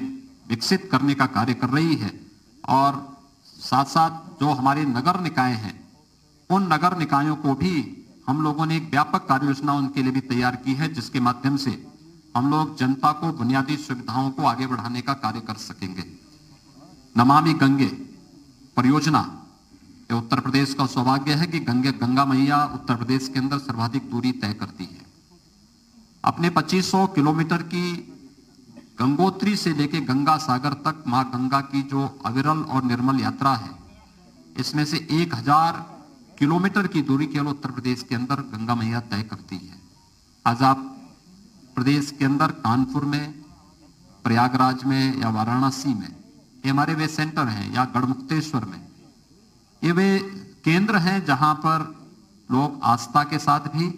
विकसित करने का कार्य कर रही है। और साथ साथ जो हमारे नगर निकाय हैं, उन नगर निकायों को भी हम लोगों ने एक व्यापक कार्य योजना उनके लिए भी तैयार की है, जिसके माध्यम से हम लोग जनता को बुनियादी सुविधाओं को आगे बढ़ाने का कार्य कर सकेंगे। नमामि गंगे परियोजना, ये उत्तर प्रदेश का सौभाग्य है कि गंगा मैया उत्तर प्रदेश के अंदर सर्वाधिक दूरी तय करती है। अपने 2500 किलोमीटर की गंगोत्री से लेकर गंगा सागर तक मां गंगा की जो अविरल और निर्मल यात्रा है, इसमें से 1000 किलोमीटर की दूरी केवल उत्तर प्रदेश के अंदर गंगा मैया तय करती है। आज आप प्रदेश के अंदर कानपुर में, प्रयागराज में या वाराणसी में, ये हमारे वे सेंटर हैं, या गढ़मुक्तेश्वर में, ये वे केंद्र हैं जहां पर लोग आस्था के साथ भी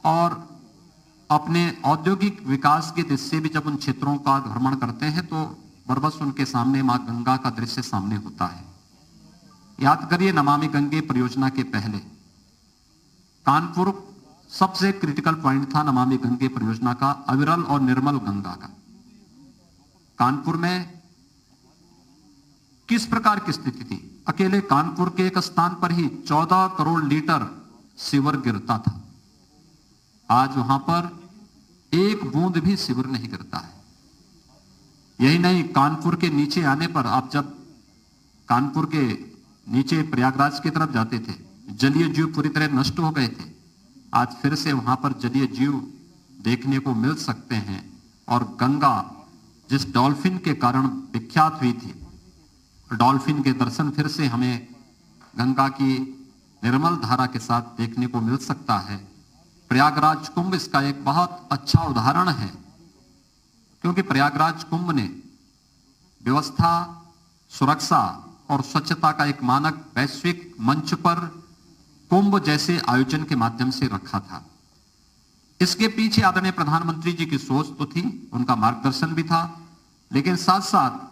और अपने औद्योगिक विकास की दृष्टि से भी जब उन क्षेत्रों का भ्रमण करते हैं तो बरबस उनके सामने मां गंगा का दृश्य सामने होता है। याद करिए, नमामि गंगे परियोजना के पहले कानपुर सबसे क्रिटिकल पॉइंट था नमामि गंगे परियोजना का, अविरल और निर्मल गंगा का। कानपुर में किस प्रकार की स्थिति थी? अकेले कानपुर के एक स्थान पर ही 14 करोड़ लीटर सीवर गिरता था। आज वहां पर एक बूंद भी सीवर नहीं गिरता है। यही नहीं, कानपुर के नीचे आने पर, आप जब कानपुर के नीचे प्रयागराज की तरफ जाते थे, जलीय जीव पूरी तरह नष्ट हो गए थे। आज फिर से वहां पर जलीय जीव देखने को मिल सकते हैं। और गंगा जिस डॉल्फिन के कारण विख्यात हुई थी, डॉल्फिन के दर्शन फिर से हमें गंगा की निर्मल धारा के साथ देखने को मिल सकता है। प्रयागराज कुंभ इसका एक बहुत अच्छा उदाहरण है, क्योंकि प्रयागराज कुंभ ने व्यवस्था, सुरक्षा और स्वच्छता का एक मानक वैश्विक मंच पर कुंभ जैसे आयोजन के माध्यम से रखा था। इसके पीछे आदरणीय प्रधानमंत्री जी की सोच तो थी, उनका मार्गदर्शन भी था, लेकिन साथ साथ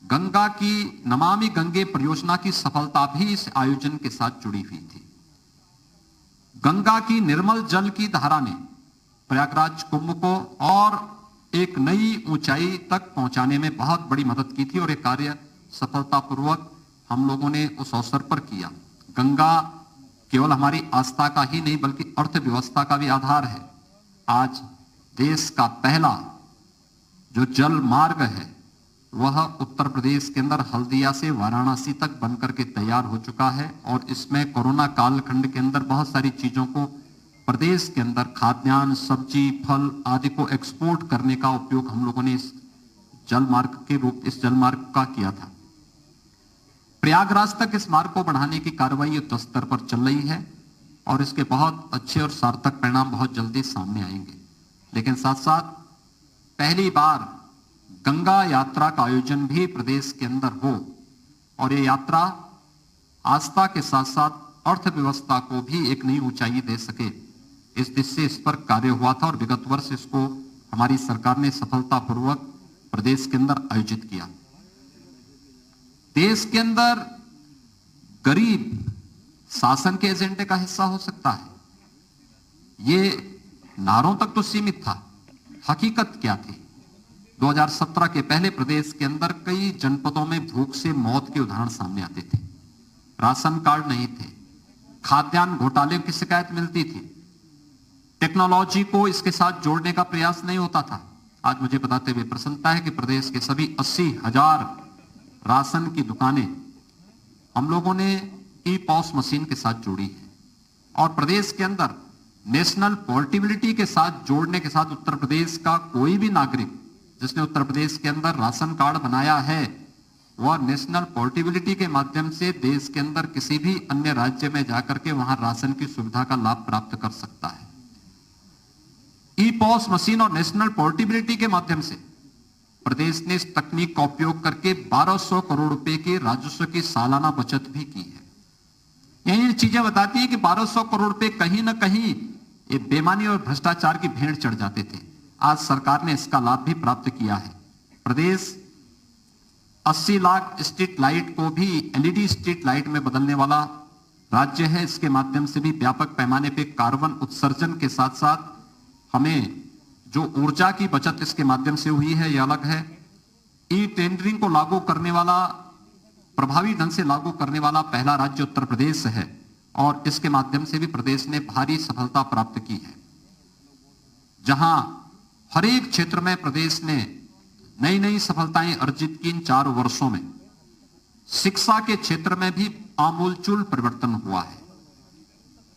गंगा की नमामि गंगे परियोजना की सफलता भी इस आयोजन के साथ जुड़ी हुई थी। गंगा की निर्मल जल की धारा ने प्रयागराज कुंभ को और एक नई ऊंचाई तक पहुंचाने में बहुत बड़ी मदद की थी और एक कार्य सफलतापूर्वक हम लोगों ने उस अवसर पर किया। गंगा केवल हमारी आस्था का ही नहीं बल्कि अर्थव्यवस्था का भी आधार है। आज देश का पहला जो जल मार्ग है वह उत्तर प्रदेश के अंदर हल्दिया से वाराणसी तक बनकर के तैयार हो चुका है और इसमें कोरोना कालखंड के अंदर बहुत सारी चीजों को प्रदेश के अंदर खाद्यान्न, सब्जी, फल आदि को एक्सपोर्ट करने का उपयोग हम लोगों ने इस जल मार्ग का किया था। प्रयागराज तक इस मार्ग को बढ़ाने की कार्रवाई युद्ध स्तर पर चल रही है और इसके बहुत अच्छे और सार्थक परिणाम बहुत जल्दी सामने आएंगे। लेकिन साथ साथ पहली बार गंगा यात्रा का आयोजन भी प्रदेश के अंदर हो और ये यात्रा आस्था के साथ साथ अर्थव्यवस्था को भी एक नई ऊंचाई दे सके, इस दिशा से इस पर कार्य हुआ था और विगत वर्ष इसको हमारी सरकार ने सफलतापूर्वक प्रदेश के अंदर आयोजित किया। देश के अंदर गरीब शासन के एजेंडे का हिस्सा हो सकता है, ये नारों तक तो सीमित था। हकीकत क्या थी? 2017 के पहले प्रदेश के अंदर कई जनपदों में भूख से मौत के उदाहरण सामने आते थे। राशन कार्ड नहीं थे, खाद्यान्न घोटाले की शिकायत मिलती थी, टेक्नोलॉजी को इसके साथ जोड़ने का प्रयास नहीं होता था। आज मुझे बताते हुए प्रसन्नता है कि प्रदेश के सभी 80,000 राशन की दुकानें हम लोगों ने ई-पॉस मशीन के साथ जोड़ी है और प्रदेश के अंदर नेशनल पोर्टेबिलिटी के साथ जोड़ने के साथ उत्तर प्रदेश का कोई भी नागरिक जिसने उत्तर प्रदेश के अंदर राशन कार्ड बनाया है वह नेशनल पोर्टेबिलिटी के माध्यम से देश के अंदर किसी भी अन्य राज्य में जाकर के वहां राशन की सुविधा का लाभ प्राप्त कर सकता है। ई पॉस मशीन और नेशनल पोर्टेबिलिटी के माध्यम से प्रदेश ने इस तकनीक का उपयोग करके 1200 करोड़ रुपए के राजस्व की सालाना बचत भी की है। यही चीजें बताती है कि 1200 करोड़ रुपए कहीं ना कहीं ये बेईमानी और भ्रष्टाचार की भेंट चढ़ जाते थे। आज सरकार ने इसका लाभ भी प्राप्त किया है। प्रदेश 80 लाख स्ट्रीट लाइट को भी एलईडी स्ट्रीट लाइट में बदलने वाला राज्य है। इसके माध्यम से भी व्यापक पैमाने पे कार्बन उत्सर्जन के साथ साथ हमें जो ऊर्जा की बचत इसके माध्यम से हुई है यह अलग है। ई टेंडरिंग को लागू करने वाला, प्रभावी ढंग से लागू करने वाला पहला राज्य उत्तर प्रदेश है और इसके माध्यम से भी प्रदेश ने भारी सफलता प्राप्त की है। जहां हर एक क्षेत्र में प्रदेश ने नई नई सफलताएं अर्जित की इन 4 वर्षों में शिक्षा के क्षेत्र में भी आमूलचूल परिवर्तन हुआ है।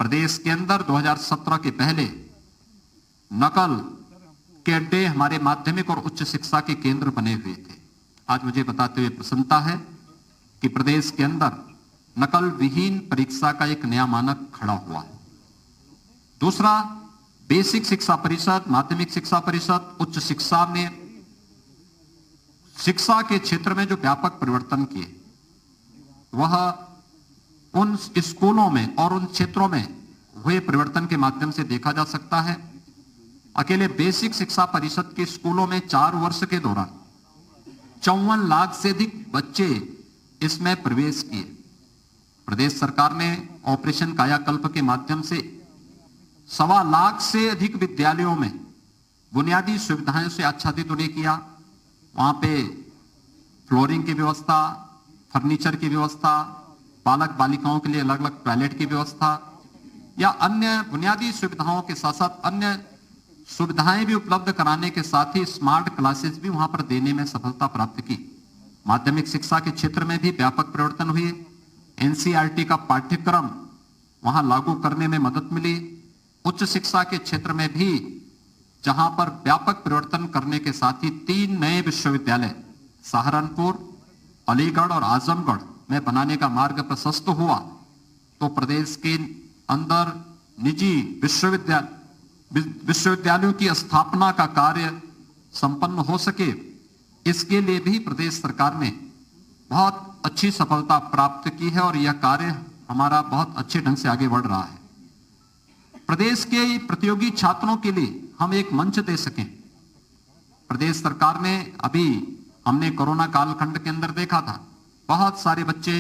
प्रदेश के अंदर 2017 के पहले नकल के अड्डे हमारे माध्यमिक और उच्च शिक्षा के केंद्र बने हुए थे। आज मुझे बताते हुए प्रसन्नता है कि प्रदेश के अंदर नकल विहीन परीक्षा का एक नया मानक खड़ा हुआ है। दूसरा, बेसिक शिक्षा परिषद, माध्यमिक शिक्षा परिषद, उच्च शिक्षा में शिक्षा के क्षेत्र में जो व्यापक परिवर्तन किए वह उन स्कूलों में और उन क्षेत्रों में हुए परिवर्तन के माध्यम से देखा जा सकता है। अकेले बेसिक शिक्षा परिषद के स्कूलों में 4 वर्ष के दौरान 54 लाख से अधिक बच्चे इसमें प्रवेश किए। प्रदेश सरकार ने ऑपरेशन कायाकल्प के माध्यम से 1.25 लाख से अधिक विद्यालयों में बुनियादी सुविधाएं से आच्छादित उन्हें किया। वहां पे फ्लोरिंग की व्यवस्था, फर्नीचर की व्यवस्था, बालक बालिकाओं के लिए अलग अलग टॉयलेट की व्यवस्था या अन्य बुनियादी सुविधाओं के साथ साथ अन्य सुविधाएं भी उपलब्ध कराने के साथ ही स्मार्ट क्लासेस भी वहां पर देने में सफलता प्राप्त की। माध्यमिक शिक्षा के क्षेत्र में भी व्यापक परिवर्तन हुए। एनसीईआरटी का पाठ्यक्रम वहां लागू करने में मदद मिली। उच्च शिक्षा के क्षेत्र में भी जहां पर व्यापक परिवर्तन करने के साथ ही 3 नए विश्वविद्यालय सहारनपुर, अलीगढ़ और आजमगढ़ में बनाने का मार्ग प्रशस्त हुआ, तो प्रदेश के अंदर निजी विश्वविद्यालयों की स्थापना का कार्य संपन्न हो सके, इसके लिए भी प्रदेश सरकार ने बहुत अच्छी सफलता प्राप्त की है और यह कार्य हमारा बहुत अच्छे ढंग से आगे बढ़ रहा है। प्रदेश के प्रतियोगी छात्रों के लिए हम एक मंच दे सकें। प्रदेश सरकार ने अभी हमने कोरोना कालखंड के अंदर देखा था, बहुत सारे बच्चे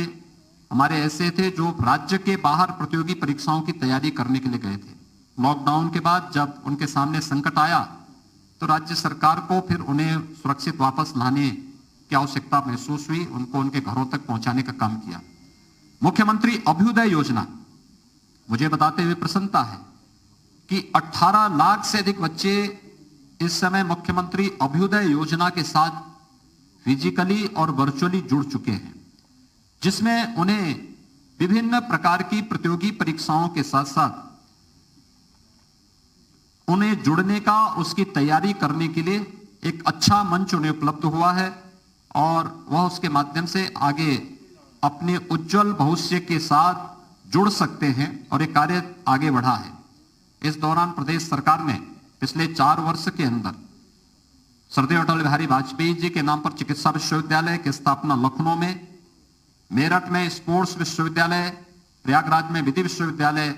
हमारे ऐसे थे जो राज्य के बाहर प्रतियोगी परीक्षाओं की तैयारी करने के लिए गए थे। लॉकडाउन के बाद जब उनके सामने संकट आया तो राज्य सरकार को फिर उन्हें सुरक्षित वापस लाने की आवश्यकता महसूस हुई, उनको उनके घरों तक पहुंचाने का काम किया। मुख्यमंत्री अभ्युदय योजना, मुझे बताते हुए प्रसन्नता है कि 18 लाख से अधिक बच्चे इस समय मुख्यमंत्री अभ्युदय योजना के साथ फिजिकली और वर्चुअली जुड़ चुके हैं, जिसमें उन्हें विभिन्न प्रकार की प्रतियोगी परीक्षाओं के साथ साथ उन्हें जुड़ने का, उसकी तैयारी करने के लिए एक अच्छा मंच उन्हें उपलब्ध हुआ है और वह उसके माध्यम से आगे अपने उज्जवल भविष्य के साथ जुड़ सकते हैं और एक कार्य आगे बढ़ा है। इस दौरान प्रदेश सरकार ने पिछले 4 वर्ष के अंदर श्रद्धेय अटल बिहारी वाजपेयी जी के नाम पर चिकित्सा विश्वविद्यालय की स्थापना लखनऊ में, मेरठ में स्पोर्ट्स विश्वविद्यालय, प्रयागराज में विधि विश्वविद्यालय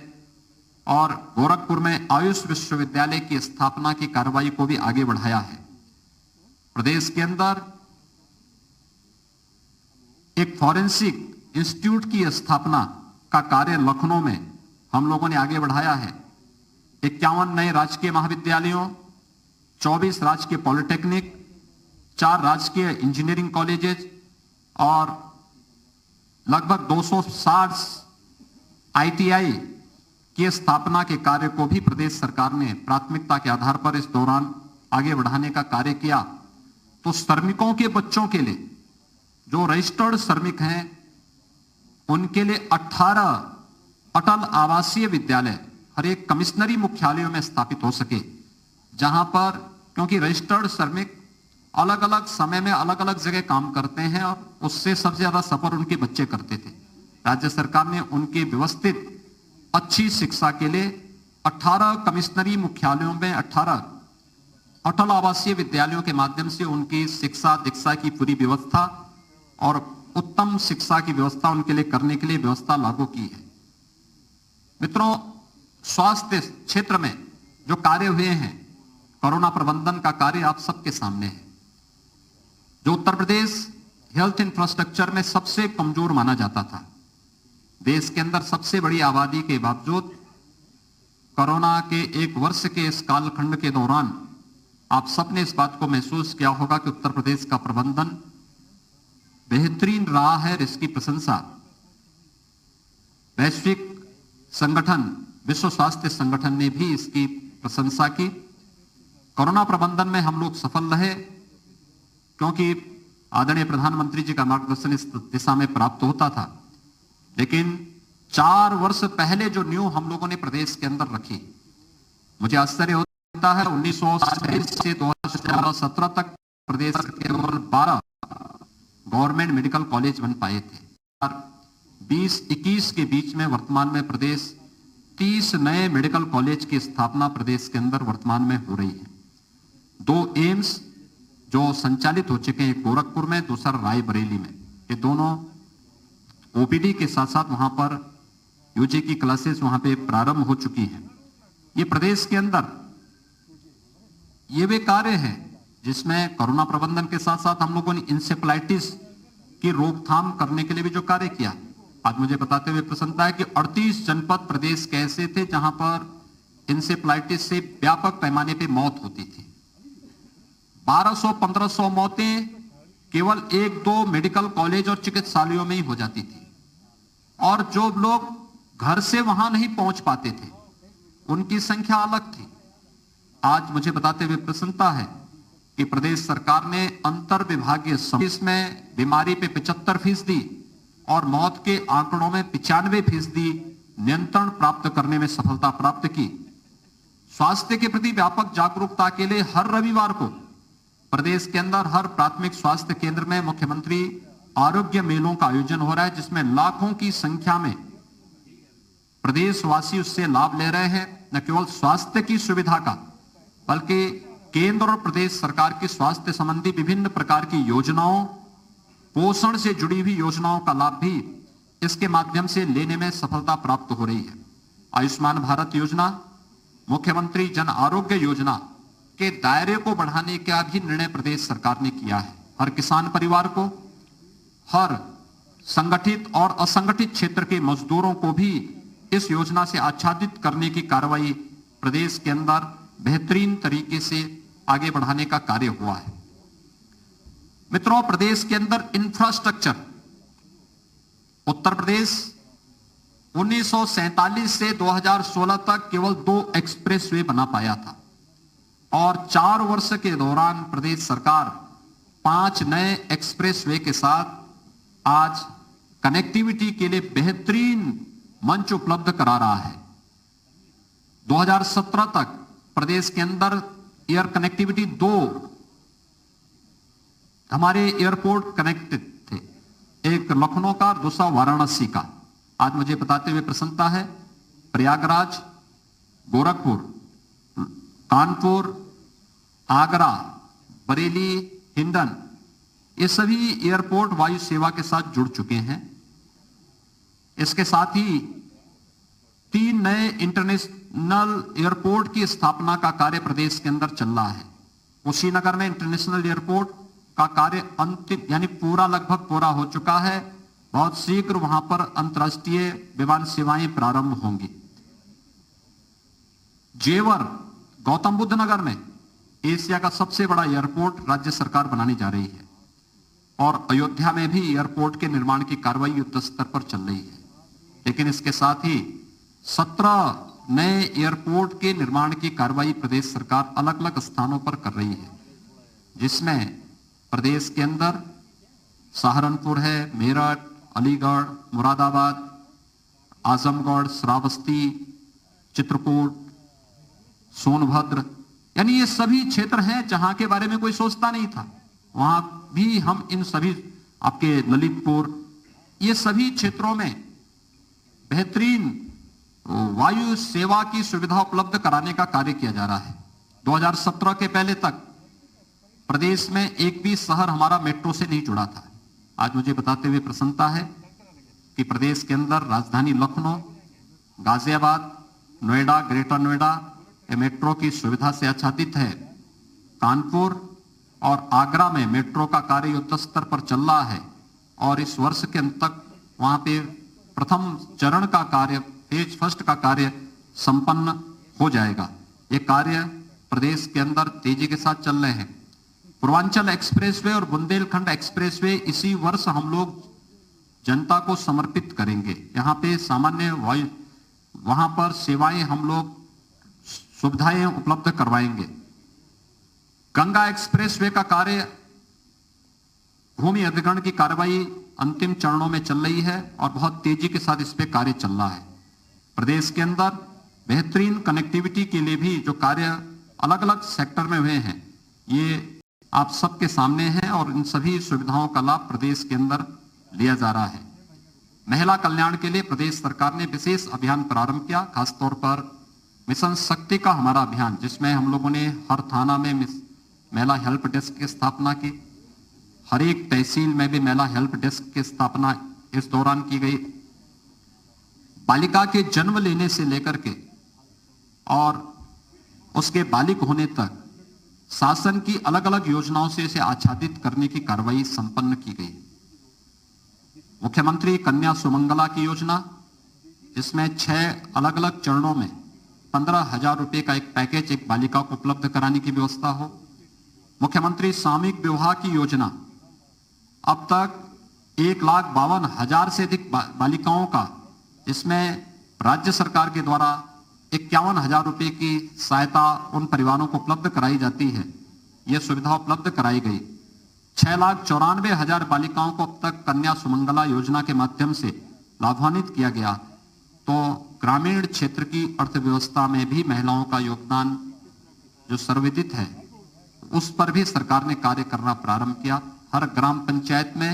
और गोरखपुर में आयुष विश्वविद्यालय की स्थापना की कार्रवाई को भी आगे बढ़ाया है। प्रदेश के अंदर एक फॉरेंसिक इंस्टीट्यूट की स्थापना का कार्य लखनऊ में हम लोगों ने आगे बढ़ाया है। 51 नए राजकीय महाविद्यालयों, 24 राजकीय पॉलिटेक्निक, 4 राजकीय इंजीनियरिंग कॉलेजेस और लगभग 260 ITI की स्थापना के कार्य को भी प्रदेश सरकार ने प्राथमिकता के आधार पर इस दौरान आगे बढ़ाने का कार्य किया। तो श्रमिकों के बच्चों के लिए, जो रजिस्टर्ड श्रमिक हैं, उनके लिए 18 अटल आवासीय विद्यालय हर एक कमिश्नरी मुख्यालयों में स्थापित हो सके, जहां पर, क्योंकि रजिस्टर्ड श्रमिक अलग अलग समय में अलग अलग जगह काम करते हैं और उससे सबसे ज्यादा सफर उनके बच्चे करते थे। राज्य सरकार ने उनके व्यवस्थित अच्छी शिक्षा के लिए 18 कमिश्नरी मुख्यालयों में 18 अटल आवासीय विद्यालयों के माध्यम से उनकी शिक्षा दीक्षा की पूरी व्यवस्था और उत्तम शिक्षा की व्यवस्था उनके लिए करने के लिए व्यवस्था लागू की है। मित्रों, स्वास्थ्य क्षेत्र में जो कार्य हुए हैं, कोरोना प्रबंधन का कार्य आप सबके सामने है। जो उत्तर प्रदेश हेल्थ इंफ्रास्ट्रक्चर में सबसे कमजोर माना जाता था, देश के अंदर सबसे बड़ी आबादी के बावजूद कोरोना के 1 वर्ष के इस कालखंड के दौरान आप सबने इस बात को महसूस किया होगा कि उत्तर प्रदेश का प्रबंधन बेहतरीन रहा है। इसकी प्रशंसा वैश्विक संगठन, विश्व स्वास्थ्य संगठन ने भी इसकी प्रशंसा की। कोरोना प्रबंधन में हम लोग सफल रहे क्योंकि आदरणीय प्रधानमंत्री जी का मार्गदर्शन इस दिशा में प्राप्त होता था। लेकिन 4 वर्ष पहले जो नींव हम लोगों ने प्रदेश के अंदर रखी, मुझे आश्चर्य होता है। 1927 से 2017 तक प्रदेश के केवल 12 गवर्नमेंट मेडिकल कॉलेज बन पाए थे। 2021 के बीच में वर्तमान में प्रदेश 30 नए मेडिकल कॉलेज की स्थापना प्रदेश के अंदर वर्तमान में हो रही है। 2 एम्स जो संचालित हो चुके हैं, गोरखपुर में, दूसरा रायबरेली में। ये दोनों ओपीडी के साथ साथ वहां पर यूजी की क्लासेस वहां पे प्रारंभ हो चुकी हैं। ये प्रदेश के अंदर ये वे कार्य हैं जिसमें कोरोना प्रबंधन के साथ साथ हम लोगों ने इंसेफ्लाइटिस की रोकथाम करने के लिए भी जो कार्य किया। आज मुझे बताते हुए प्रसन्नता है कि 38 जनपद प्रदेश के ऐसे थे जहां पर इंसेफ्लाइटिस से व्यापक पैमाने पे मौत होती थी। 1200-1500 मौतें केवल 1-2 मेडिकल कॉलेज और चिकित्सालयों में ही हो जाती थी, और जो लोग घर से वहां नहीं पहुंच पाते थे उनकी संख्या अलग थी। आज मुझे बताते हुए प्रसन्नता है कि प्रदेश सरकार ने अंतर विभागीय समिति में बीमारी पे 75% और मौत के आंकड़ों में 95% नियंत्रण प्राप्त करने में सफलता प्राप्त की। स्वास्थ्य के प्रति व्यापक जागरूकता के लिए हर रविवार को प्रदेश के अंदर हर प्राथमिक स्वास्थ्य केंद्र में मुख्यमंत्री आरोग्य मेलों का आयोजन हो रहा है, जिसमें लाखों की संख्या में प्रदेशवासी उससे लाभ ले रहे हैं। न केवल स्वास्थ्य की सुविधा का, बल्कि केंद्र और प्रदेश सरकार की स्वास्थ्य संबंधी विभिन्न प्रकार की योजनाओं, पोषण से जुड़ी हुई योजनाओं का लाभ भी इसके माध्यम से लेने में सफलता प्राप्त हो रही है। आयुष्मान भारत योजना, मुख्यमंत्री जन आरोग्य योजना के दायरे को बढ़ाने का भी निर्णय प्रदेश सरकार ने किया है। हर किसान परिवार को, हर संगठित और असंगठित क्षेत्र के मजदूरों को भी इस योजना से आच्छादित करने की कार्रवाई प्रदेश के अंदर बेहतरीन तरीके से आगे बढ़ाने का कार्य हुआ है। मित्रों, प्रदेश के अंदर इंफ्रास्ट्रक्चर, उत्तर प्रदेश 1947 से 2016 तक केवल 2 एक्सप्रेसवे बना पाया था, और 4 वर्ष के दौरान प्रदेश सरकार 5 नए एक्सप्रेसवे के साथ आज कनेक्टिविटी के लिए बेहतरीन मंच उपलब्ध करा रहा है। 2017 तक प्रदेश के अंदर एयर कनेक्टिविटी 2 हमारे एयरपोर्ट कनेक्टेड थे, एक लखनऊ का, दूसरा वाराणसी का। आज मुझे बताते हुए प्रसन्नता है, प्रयागराज, गोरखपुर, कानपुर, आगरा, बरेली, हिंडन, ये सभी एयरपोर्ट वायु सेवा के साथ जुड़ चुके हैं। इसके साथ ही 3 नए इंटरनेशनल एयरपोर्ट की स्थापना का कार्य प्रदेश के अंदर चल रहा है। कुशीनगर में इंटरनेशनल एयरपोर्ट का कार्य अंतिम यानी पूरा, लगभग पूरा हो चुका है। बहुत शीघ्र वहां पर अंतर्राष्ट्रीय विमान सेवाएं प्रारंभ होंगी। जेवर, गौतम बुद्ध नगर में एशिया का सबसे बड़ा एयरपोर्ट राज्य सरकार बनाने जा रही है, और अयोध्या में भी एयरपोर्ट के निर्माण की कार्रवाई युद्ध स्तर पर चल रही है। लेकिन इसके साथ ही 17 नए एयरपोर्ट के निर्माण की कार्रवाई प्रदेश सरकार अलग अलग स्थानों पर कर रही है, जिसमें प्रदेश के अंदर सहारनपुर है, मेरठ, अलीगढ़, मुरादाबाद, आजमगढ़, श्रावस्ती, चित्रकूट, सोनभद्र, यानी ये सभी क्षेत्र हैं जहां के बारे में कोई सोचता नहीं था। वहां भी हम इन सभी, आपके ललितपुर, ये सभी क्षेत्रों में बेहतरीन वायु सेवा की सुविधा उपलब्ध कराने का कार्य किया जा रहा है। 2017 के पहले तक प्रदेश में एक भी शहर हमारा मेट्रो से नहीं जुड़ा था। आज मुझे बताते हुए प्रसन्नता है कि प्रदेश के अंदर राजधानी लखनऊ, गाजियाबाद, नोएडा, ग्रेटर नोएडा ये मेट्रो की सुविधा से आच्छादित है। कानपुर और आगरा में मेट्रो का कार्य युद्ध स्तर पर चल रहा है और इस वर्ष के अंत तक वहां पे प्रथम चरण का कार्य, फेज फर्स्ट का कार्य संपन्न हो जाएगा। ये कार्य प्रदेश के अंदर तेजी के साथ चल रहे हैं। पूर्वांचल एक्सप्रेसवे और बुंदेलखंड एक्सप्रेसवे इसी वर्ष हम लोग जनता को समर्पित करेंगे। यहाँ पे सामान्य वायु, वहां पर सेवाएं हम लोग, सुविधाएं उपलब्ध करवाएंगे। गंगा एक्सप्रेसवे का कार्य, भूमि अधिग्रहण की कार्रवाई अंतिम चरणों में चल रही है और बहुत तेजी के साथ इस पे कार्य चल रहा है। प्रदेश के अंदर बेहतरीन कनेक्टिविटी के लिए भी जो कार्य अलग अलग सेक्टर में हुए हैं, ये आप सबके सामने है और इन सभी सुविधाओं का लाभ प्रदेश के अंदर लिया जा रहा है। महिला कल्याण के लिए प्रदेश सरकार ने विशेष अभियान प्रारंभ किया, खासतौर पर मिशन शक्ति का हमारा अभियान, जिसमें हम लोगों ने हर थाना में महिला हेल्प डेस्क की स्थापना की। हर एक तहसील में भी महिला हेल्प डेस्क की स्थापना इस दौरान की गई। बालिका के जन्म लेने से लेकर के और उसके बालिक होने तक शासन की अलग अलग योजनाओं से इसे आच्छादित करने की कार्रवाई संपन्न की गई। मुख्यमंत्री कन्या सुमंगला की योजना, जिसमें 6 अलग अलग चरणों में 15,000 रुपए का एक पैकेज एक बालिका को उपलब्ध कराने की व्यवस्था हो। मुख्यमंत्री सामूहिक विवाह की योजना, अब तक 1,52,000 से अधिक बालिकाओं का, जिसमें राज्य सरकार के द्वारा 51,000 रुपए की सहायता उन परिवारों को उपलब्ध कराई जाती है। यह सुविधा उपलब्ध कराई गई। 6,94,000 बालिकाओं को अब तक कन्या सुमंगला योजना के माध्यम से लाभान्वित किया गया। तो ग्रामीण क्षेत्र की अर्थव्यवस्था में भी महिलाओं का योगदान जो सर्वविदित है, उस पर भी सरकार ने कार्य करना प्रारंभ किया। हर ग्राम पंचायत में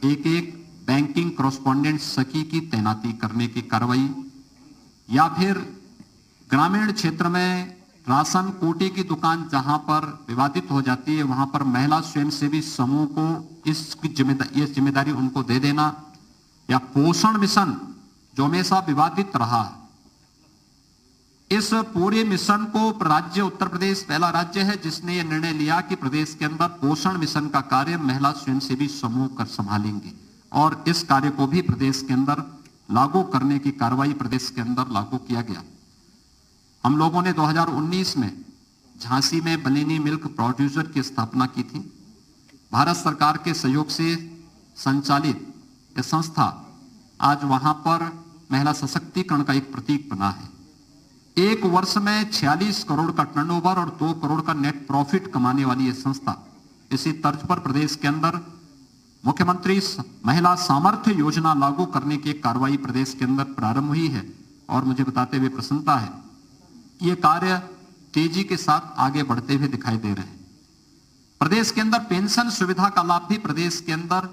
एक बैंकिंग कॉरेस्पॉन्डेंट सखी की तैनाती करने की कार्रवाई, या फिर ग्रामीण क्षेत्र में राशन कोटे की दुकान जहां पर विवादित हो जाती है, वहां पर महिला स्वयंसेवी समूह को इसकी जिम्मेदारी उनको दे देना, या पोषण मिशन जो हमेशा विवादित रहा, इस पूरे मिशन को राज्य उत्तर प्रदेश पहला राज्य है जिसने यह निर्णय लिया कि प्रदेश के अंदर पोषण मिशन का कार्य महिला स्वयंसेवी समूह कर संभालेंगे और इस कार्य को भी प्रदेश के अंदर लागू करने की कार्रवाई प्रदेश के अंदर लागू किया गया। हम लोगों ने 2019 में झांसी में बलिनी मिल्क प्रोड्यूसर की स्थापना की थी। भारत सरकार के सहयोग से संचालित यह संस्था आज वहां पर महिला सशक्तिकरण का एक प्रतीक बना है। एक वर्ष में 46 करोड़ का टर्नओवर और 2 करोड़ का नेट प्रॉफिट कमाने वाली यह संस्था, इसी तर्ज पर प्रदेश के अंदर मुख्यमंत्री महिला सामर्थ्य योजना लागू करने की कार्रवाई प्रदेश के अंदर प्रारंभ हुई है और मुझे बताते हुए प्रसन्नता है ये कार्य तेजी के साथ आगे बढ़ते हुए दिखाई दे रहे हैं। प्रदेश के अंदर पेंशन सुविधा का लाभ भी प्रदेश के अंदर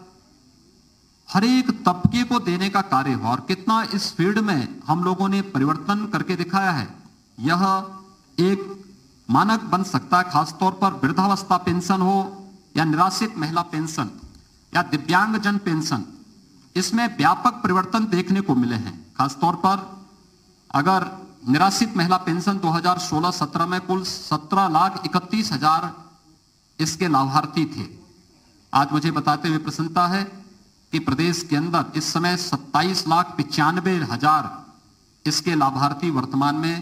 हर एक तबके को देने का कार्य हुआ और कितना इस फील्ड में हम लोगों ने परिवर्तन करके दिखाया है, यह एक मानक बन सकता है। खासतौर पर वृद्धावस्था पेंशन हो या निराश्रित महिला पेंशन या दिव्यांगजन पेंशन, इसमें व्यापक परिवर्तन देखने को मिले हैं। खासतौर पर अगर निराश्रित महिला पेंशन 2016-17 में कुल 17,31,000 इसके लाभार्थी थे। आज मुझे बताते हुए प्रसन्नता है कि प्रदेश के अंदर इस समय 27,95,000 इसके लाभार्थी वर्तमान में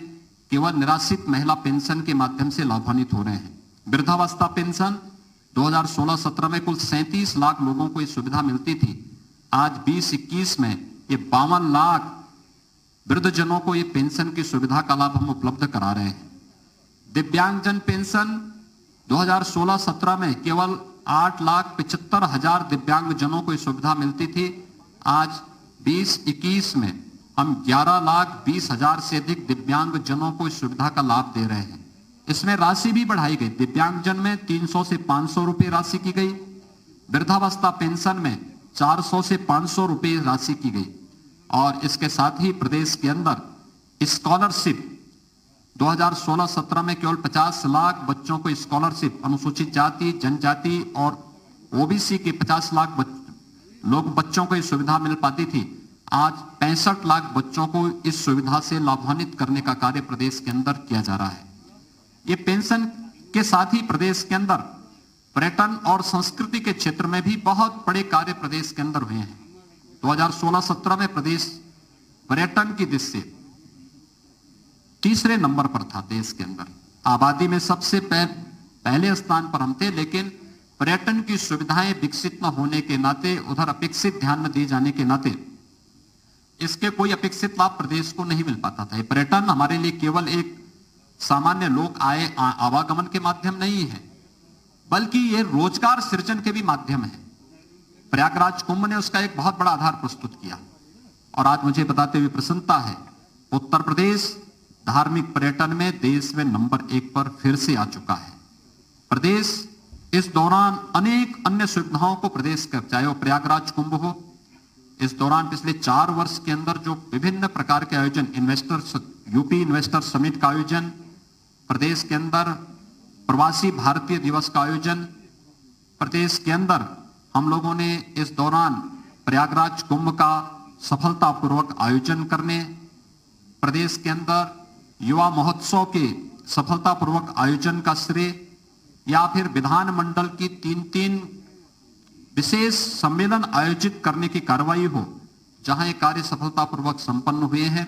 केवल निराश्रित महिला पेंशन के माध्यम से लाभान्वित हो रहे हैं। वृद्धावस्था पेंशन 2016-17 में कुल 37 लाख लोगों को ये सुविधा मिलती थी। आज 20-21 में ये 52 लाख वृद्धजनों को ये पेंशन की सुविधा का लाभ हम उपलब्ध करा रहे हैं। दिव्यांगजन पेंशन 2016-17 में केवल 8,75,000 दिव्यांगजनों को ये सुविधा मिलती थी। आज 20-21 में हम 11,20,000 से अधिक दिव्यांग जनों को इस सुविधा का लाभ दे रहे हैं। इसमें राशि भी बढ़ाई गई। दिव्यांगजन में 300 से 500 रुपए राशि की गई। वृद्धावस्था पेंशन में 400 से 500 रुपए राशि की गई। और इसके साथ ही प्रदेश के अंदर स्कॉलरशिप 2016-17 में केवल 50 लाख बच्चों को स्कॉलरशिप, अनुसूचित जाति, जनजाति और ओबीसी के 50 लाख बच्चों को इस सुविधा मिल पाती थी। आज 65 लाख बच्चों को इस सुविधा से लाभान्वित करने का कार्य प्रदेश के अंदर किया जा रहा है। ये पेंशन के साथ ही प्रदेश के अंदर पर्यटन और संस्कृति के क्षेत्र में भी बहुत बड़े कार्य प्रदेश के अंदर हुए हैं। 2016-17 में प्रदेश पर्यटन की दृष्टि से तीसरे नंबर पर था देश के अंदर। आबादी में सबसे पहले स्थान पर हम थे, लेकिन पर्यटन की सुविधाएं विकसित न होने के नाते, उधर अपेक्षित ध्यान न दिए जाने के नाते इसके कोई अपेक्षित लाभ प्रदेश को नहीं मिल पाता था। पर्यटन हमारे लिए केवल एक सामान्य लोक आय आवागमन के माध्यम नहीं है, बल्कि ये रोजगार सृजन के भी माध्यम है। प्रयागराज कुंभ ने उसका एक बहुत बड़ा आधार प्रस्तुत किया। और आज मुझे बताते हुए प्रसन्नता है, उत्तर प्रदेश धार्मिक पर्यटन में देश में नंबर 1 पर फिर से आ चुका है। प्रदेश इस दौरान अनेक अन्य सुविधाओं को प्रदेश कर, चाहे वो प्रयागराज कुंभ हो, इस दौरान पिछले 4 वर्ष के अंदर जो विभिन्न प्रकार के आयोजन, यूपी इन्वेस्टर समिट का आयोजन, प्रदेश के अंदर प्रवासी भारतीय दिवस का आयोजन, प्रदेश के अंदर हम लोगों ने इस दौरान प्रयागराज कुंभ का सफलतापूर्वक आयोजन करने, प्रदेश के अंदर युवा महोत्सव के सफलतापूर्वक आयोजन का श्रेय, या फिर विधानमंडल की 3 विशेष सम्मेलन आयोजित करने की कार्रवाई हो, जहां ये कार्य सफलतापूर्वक संपन्न हुए हैं।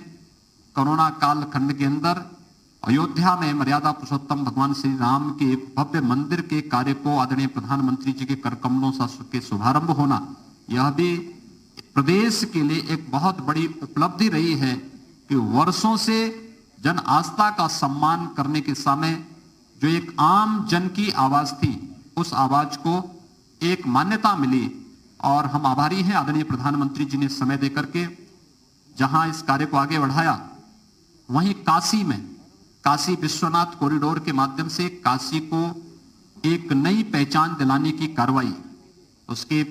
कोरोना काल खंड के अंदर अयोध्या में मर्यादा पुरुषोत्तम भगवान श्री राम के भव्य मंदिर के कार्य को आदरणीय प्रधानमंत्री जी के कर कमलों के शुभारंभ होना, यह भी प्रदेश के लिए एक बहुत बड़ी उपलब्धि रही है कि वर्षों से जन आस्था का सम्मान करने के समय जो एक आम जन की आवाज थी, उस आवाज को एक मान्यता मिली। और हम आभारी हैं, आदरणीय प्रधानमंत्री जी ने समय देकर के जहां इस कार्य को आगे बढ़ाया, वहीं काशी में काशी विश्वनाथ कॉरिडोर के माध्यम से काशी को एक नई पहचान दिलाने की कार्रवाई, उसके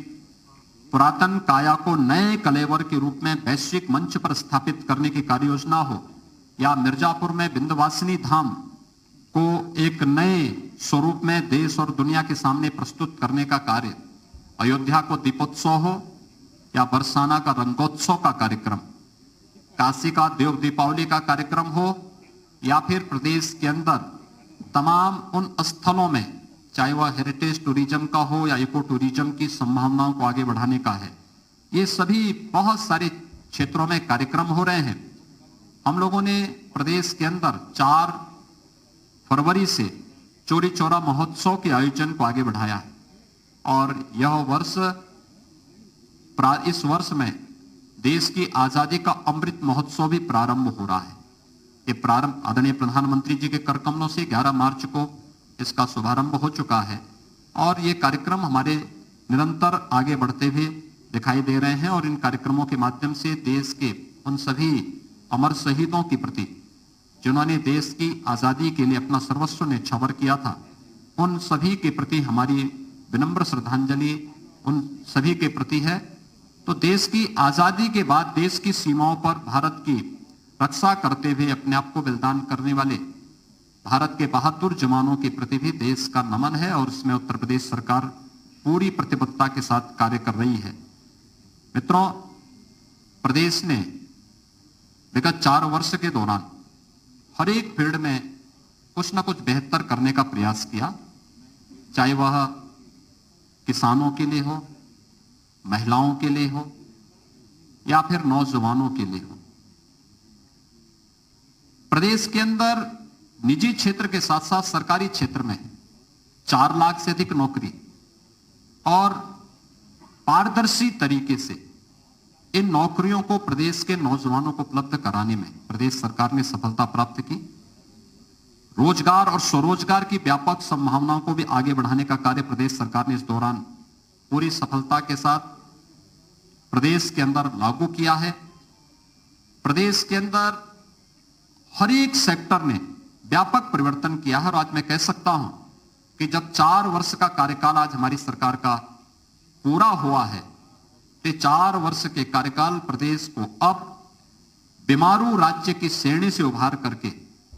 पुरातन काया को नए कलेवर के रूप में वैश्विक मंच पर स्थापित करने की कार्य योजना हो, या मिर्जापुर में विंध्यवासिनी धाम को एक नए स्वरूप में देश और दुनिया के सामने प्रस्तुत करने का कार्य, अयोध्या को दीपोत्सव हो या बरसाना का रंगोत्सव का कार्यक्रम, काशी का देव दीपावली का कार्यक्रम हो, या फिर प्रदेश के अंदर तमाम उन स्थलों में, चाहे वह हेरिटेज टूरिज्म का हो या इको टूरिज्म की संभावनाओं को आगे बढ़ाने का है, ये सभी बहुत सारे क्षेत्रों में कार्यक्रम हो रहे हैं। हम लोगों ने प्रदेश के अंदर 4 फरवरी से चौरी चौरा महोत्सव के आयोजन को आगे बढ़ाया है। और इस वर्ष में देश की आजादी का अमृत महोत्सव भी प्रारंभ हो रहा है। ये प्रारंभ आदरणीय प्रधानमंत्री जी के कर कमलों से 11 मार्च को इसका शुभारंभ हो चुका है। और ये कार्यक्रम हमारे निरंतर आगे बढ़ते हुए दिखाई दे रहे हैं। और इन कार्यक्रमों के माध्यम से देश के उन सभी अमर शहीदों के प्रति, जिन्होंने देश की आजादी के लिए अपना सर्वस्व न्यौछावर किया था, उन सभी के प्रति हमारी विनम्र श्रद्धांजलि उन सभी के प्रति है। तो देश की आजादी के बाद देश की सीमाओं पर भारत की रक्षा करते हुए अपने आप को बलिदान करने वाले भारत के बहादुर जवानों के प्रति भी देश का नमन है। और इसमें उत्तर प्रदेश सरकार पूरी प्रतिबद्धता के साथ कार्य कर रही है। मित्रों, प्रदेश ने विगत 4 वर्ष के दौरान हर एक फील्ड में कुछ न कुछ बेहतर करने का प्रयास किया, चाहे वह किसानों के लिए हो, महिलाओं के लिए हो, या फिर नौजवानों के लिए हो। प्रदेश के अंदर निजी क्षेत्र के साथ साथ सरकारी क्षेत्र में 4 लाख से अधिक नौकरी और पारदर्शी तरीके से इन नौकरियों को प्रदेश के नौजवानों को उपलब्ध कराने में प्रदेश सरकार ने सफलता प्राप्त की। रोजगार और स्वरोजगार की व्यापक संभावनाओं को भी आगे बढ़ाने का कार्य प्रदेश सरकार ने इस दौरान पूरी सफलता के साथ प्रदेश के अंदर लागू किया है। प्रदेश के अंदर हर एक सेक्टर ने व्यापक परिवर्तन किया है। और आज मैं कह सकता हूं कि जब 4 वर्ष का कार्यकाल आज हमारी सरकार का पूरा हुआ है, तो 4 वर्ष के कार्यकाल प्रदेश को अब बीमारू राज्य की श्रेणी से उभार करके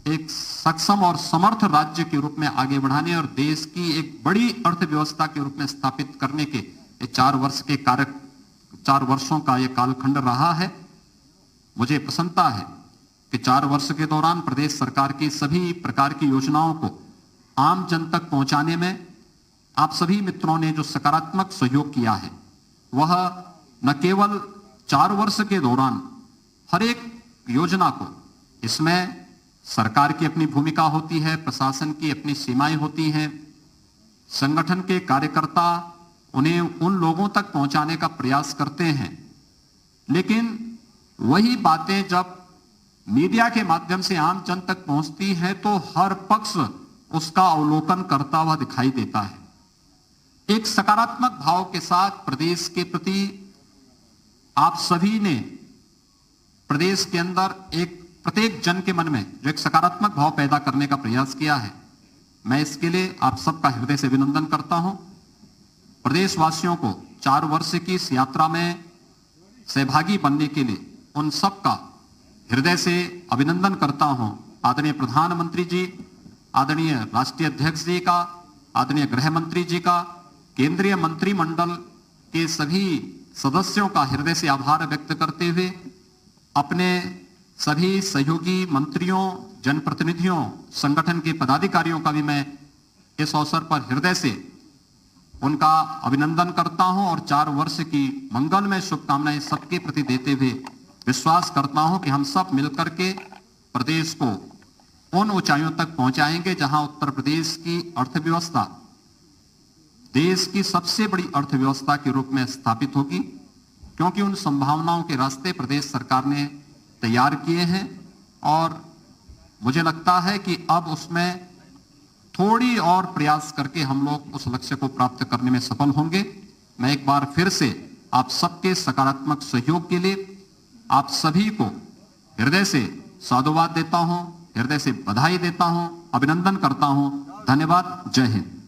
एक सक्षम और समर्थ राज्य के रूप में आगे बढ़ाने और देश की एक बड़ी अर्थव्यवस्था के रूप में स्थापित करने के 4 वर्षों का यह कालखंड रहा है। मुझे प्रसन्नता है कि 4 वर्ष के दौरान प्रदेश सरकार की सभी प्रकार की योजनाओं को आम जन तक पहुंचाने में आप सभी मित्रों ने जो सकारात्मक सहयोग किया है, वह न केवल 4 वर्ष के दौरान हर एक योजना को, इसमें सरकार की अपनी भूमिका होती है, प्रशासन की अपनी सीमाएं होती हैं, संगठन के कार्यकर्ता उन्हें उन लोगों तक पहुंचाने का प्रयास करते हैं, लेकिन वही बातें जब मीडिया के माध्यम से आम जन तक पहुंचती हैं तो हर पक्ष उसका अवलोकन करता हुआ दिखाई देता है। एक सकारात्मक भाव के साथ प्रदेश के प्रति आप सभी ने प्रदेश के अंदर एक प्रत्येक जन के मन में जो एक सकारात्मक भाव पैदा करने का प्रयास किया है, मैं इसके लिए आप सबका हृदय से अभिनंदन करता हूं। प्रदेशवासियों को 4 वर्ष की इस यात्रा में सहभागी बनने के लिए उन सबका हृदय से अभिनंदन करता हूं। आदरणीय प्रधानमंत्री जी, आदरणीय राष्ट्रीय अध्यक्ष जी का, आदरणीय गृह मंत्री जी का, केंद्रीय मंत्रिमंडल के सभी सदस्यों का हृदय से आभार व्यक्त करते हुए अपने सभी सहयोगी मंत्रियों, जनप्रतिनिधियों, संगठन के पदाधिकारियों का भी मैं इस अवसर पर हृदय से उनका अभिनंदन करता हूं और 4 वर्ष की मंगलमय शुभकामनाएं सबके प्रति देते हुए विश्वास करता हूं कि हम सब मिलकर के प्रदेश को उन ऊंचाइयों तक पहुंचाएंगे जहां उत्तर प्रदेश की अर्थव्यवस्था देश की सबसे बड़ी अर्थव्यवस्था के रूप में स्थापित होगी, क्योंकि उन संभावनाओं के रास्ते प्रदेश सरकार ने तैयार किए हैं और मुझे लगता है कि अब उसमें थोड़ी और प्रयास करके हम लोग उस लक्ष्य को प्राप्त करने में सफल होंगे। मैं एक बार फिर से आप सबके सकारात्मक सहयोग के लिए आप सभी को हृदय से साधुवाद देता हूं, हृदय से बधाई देता हूं, अभिनंदन करता हूं। धन्यवाद। जय हिंद।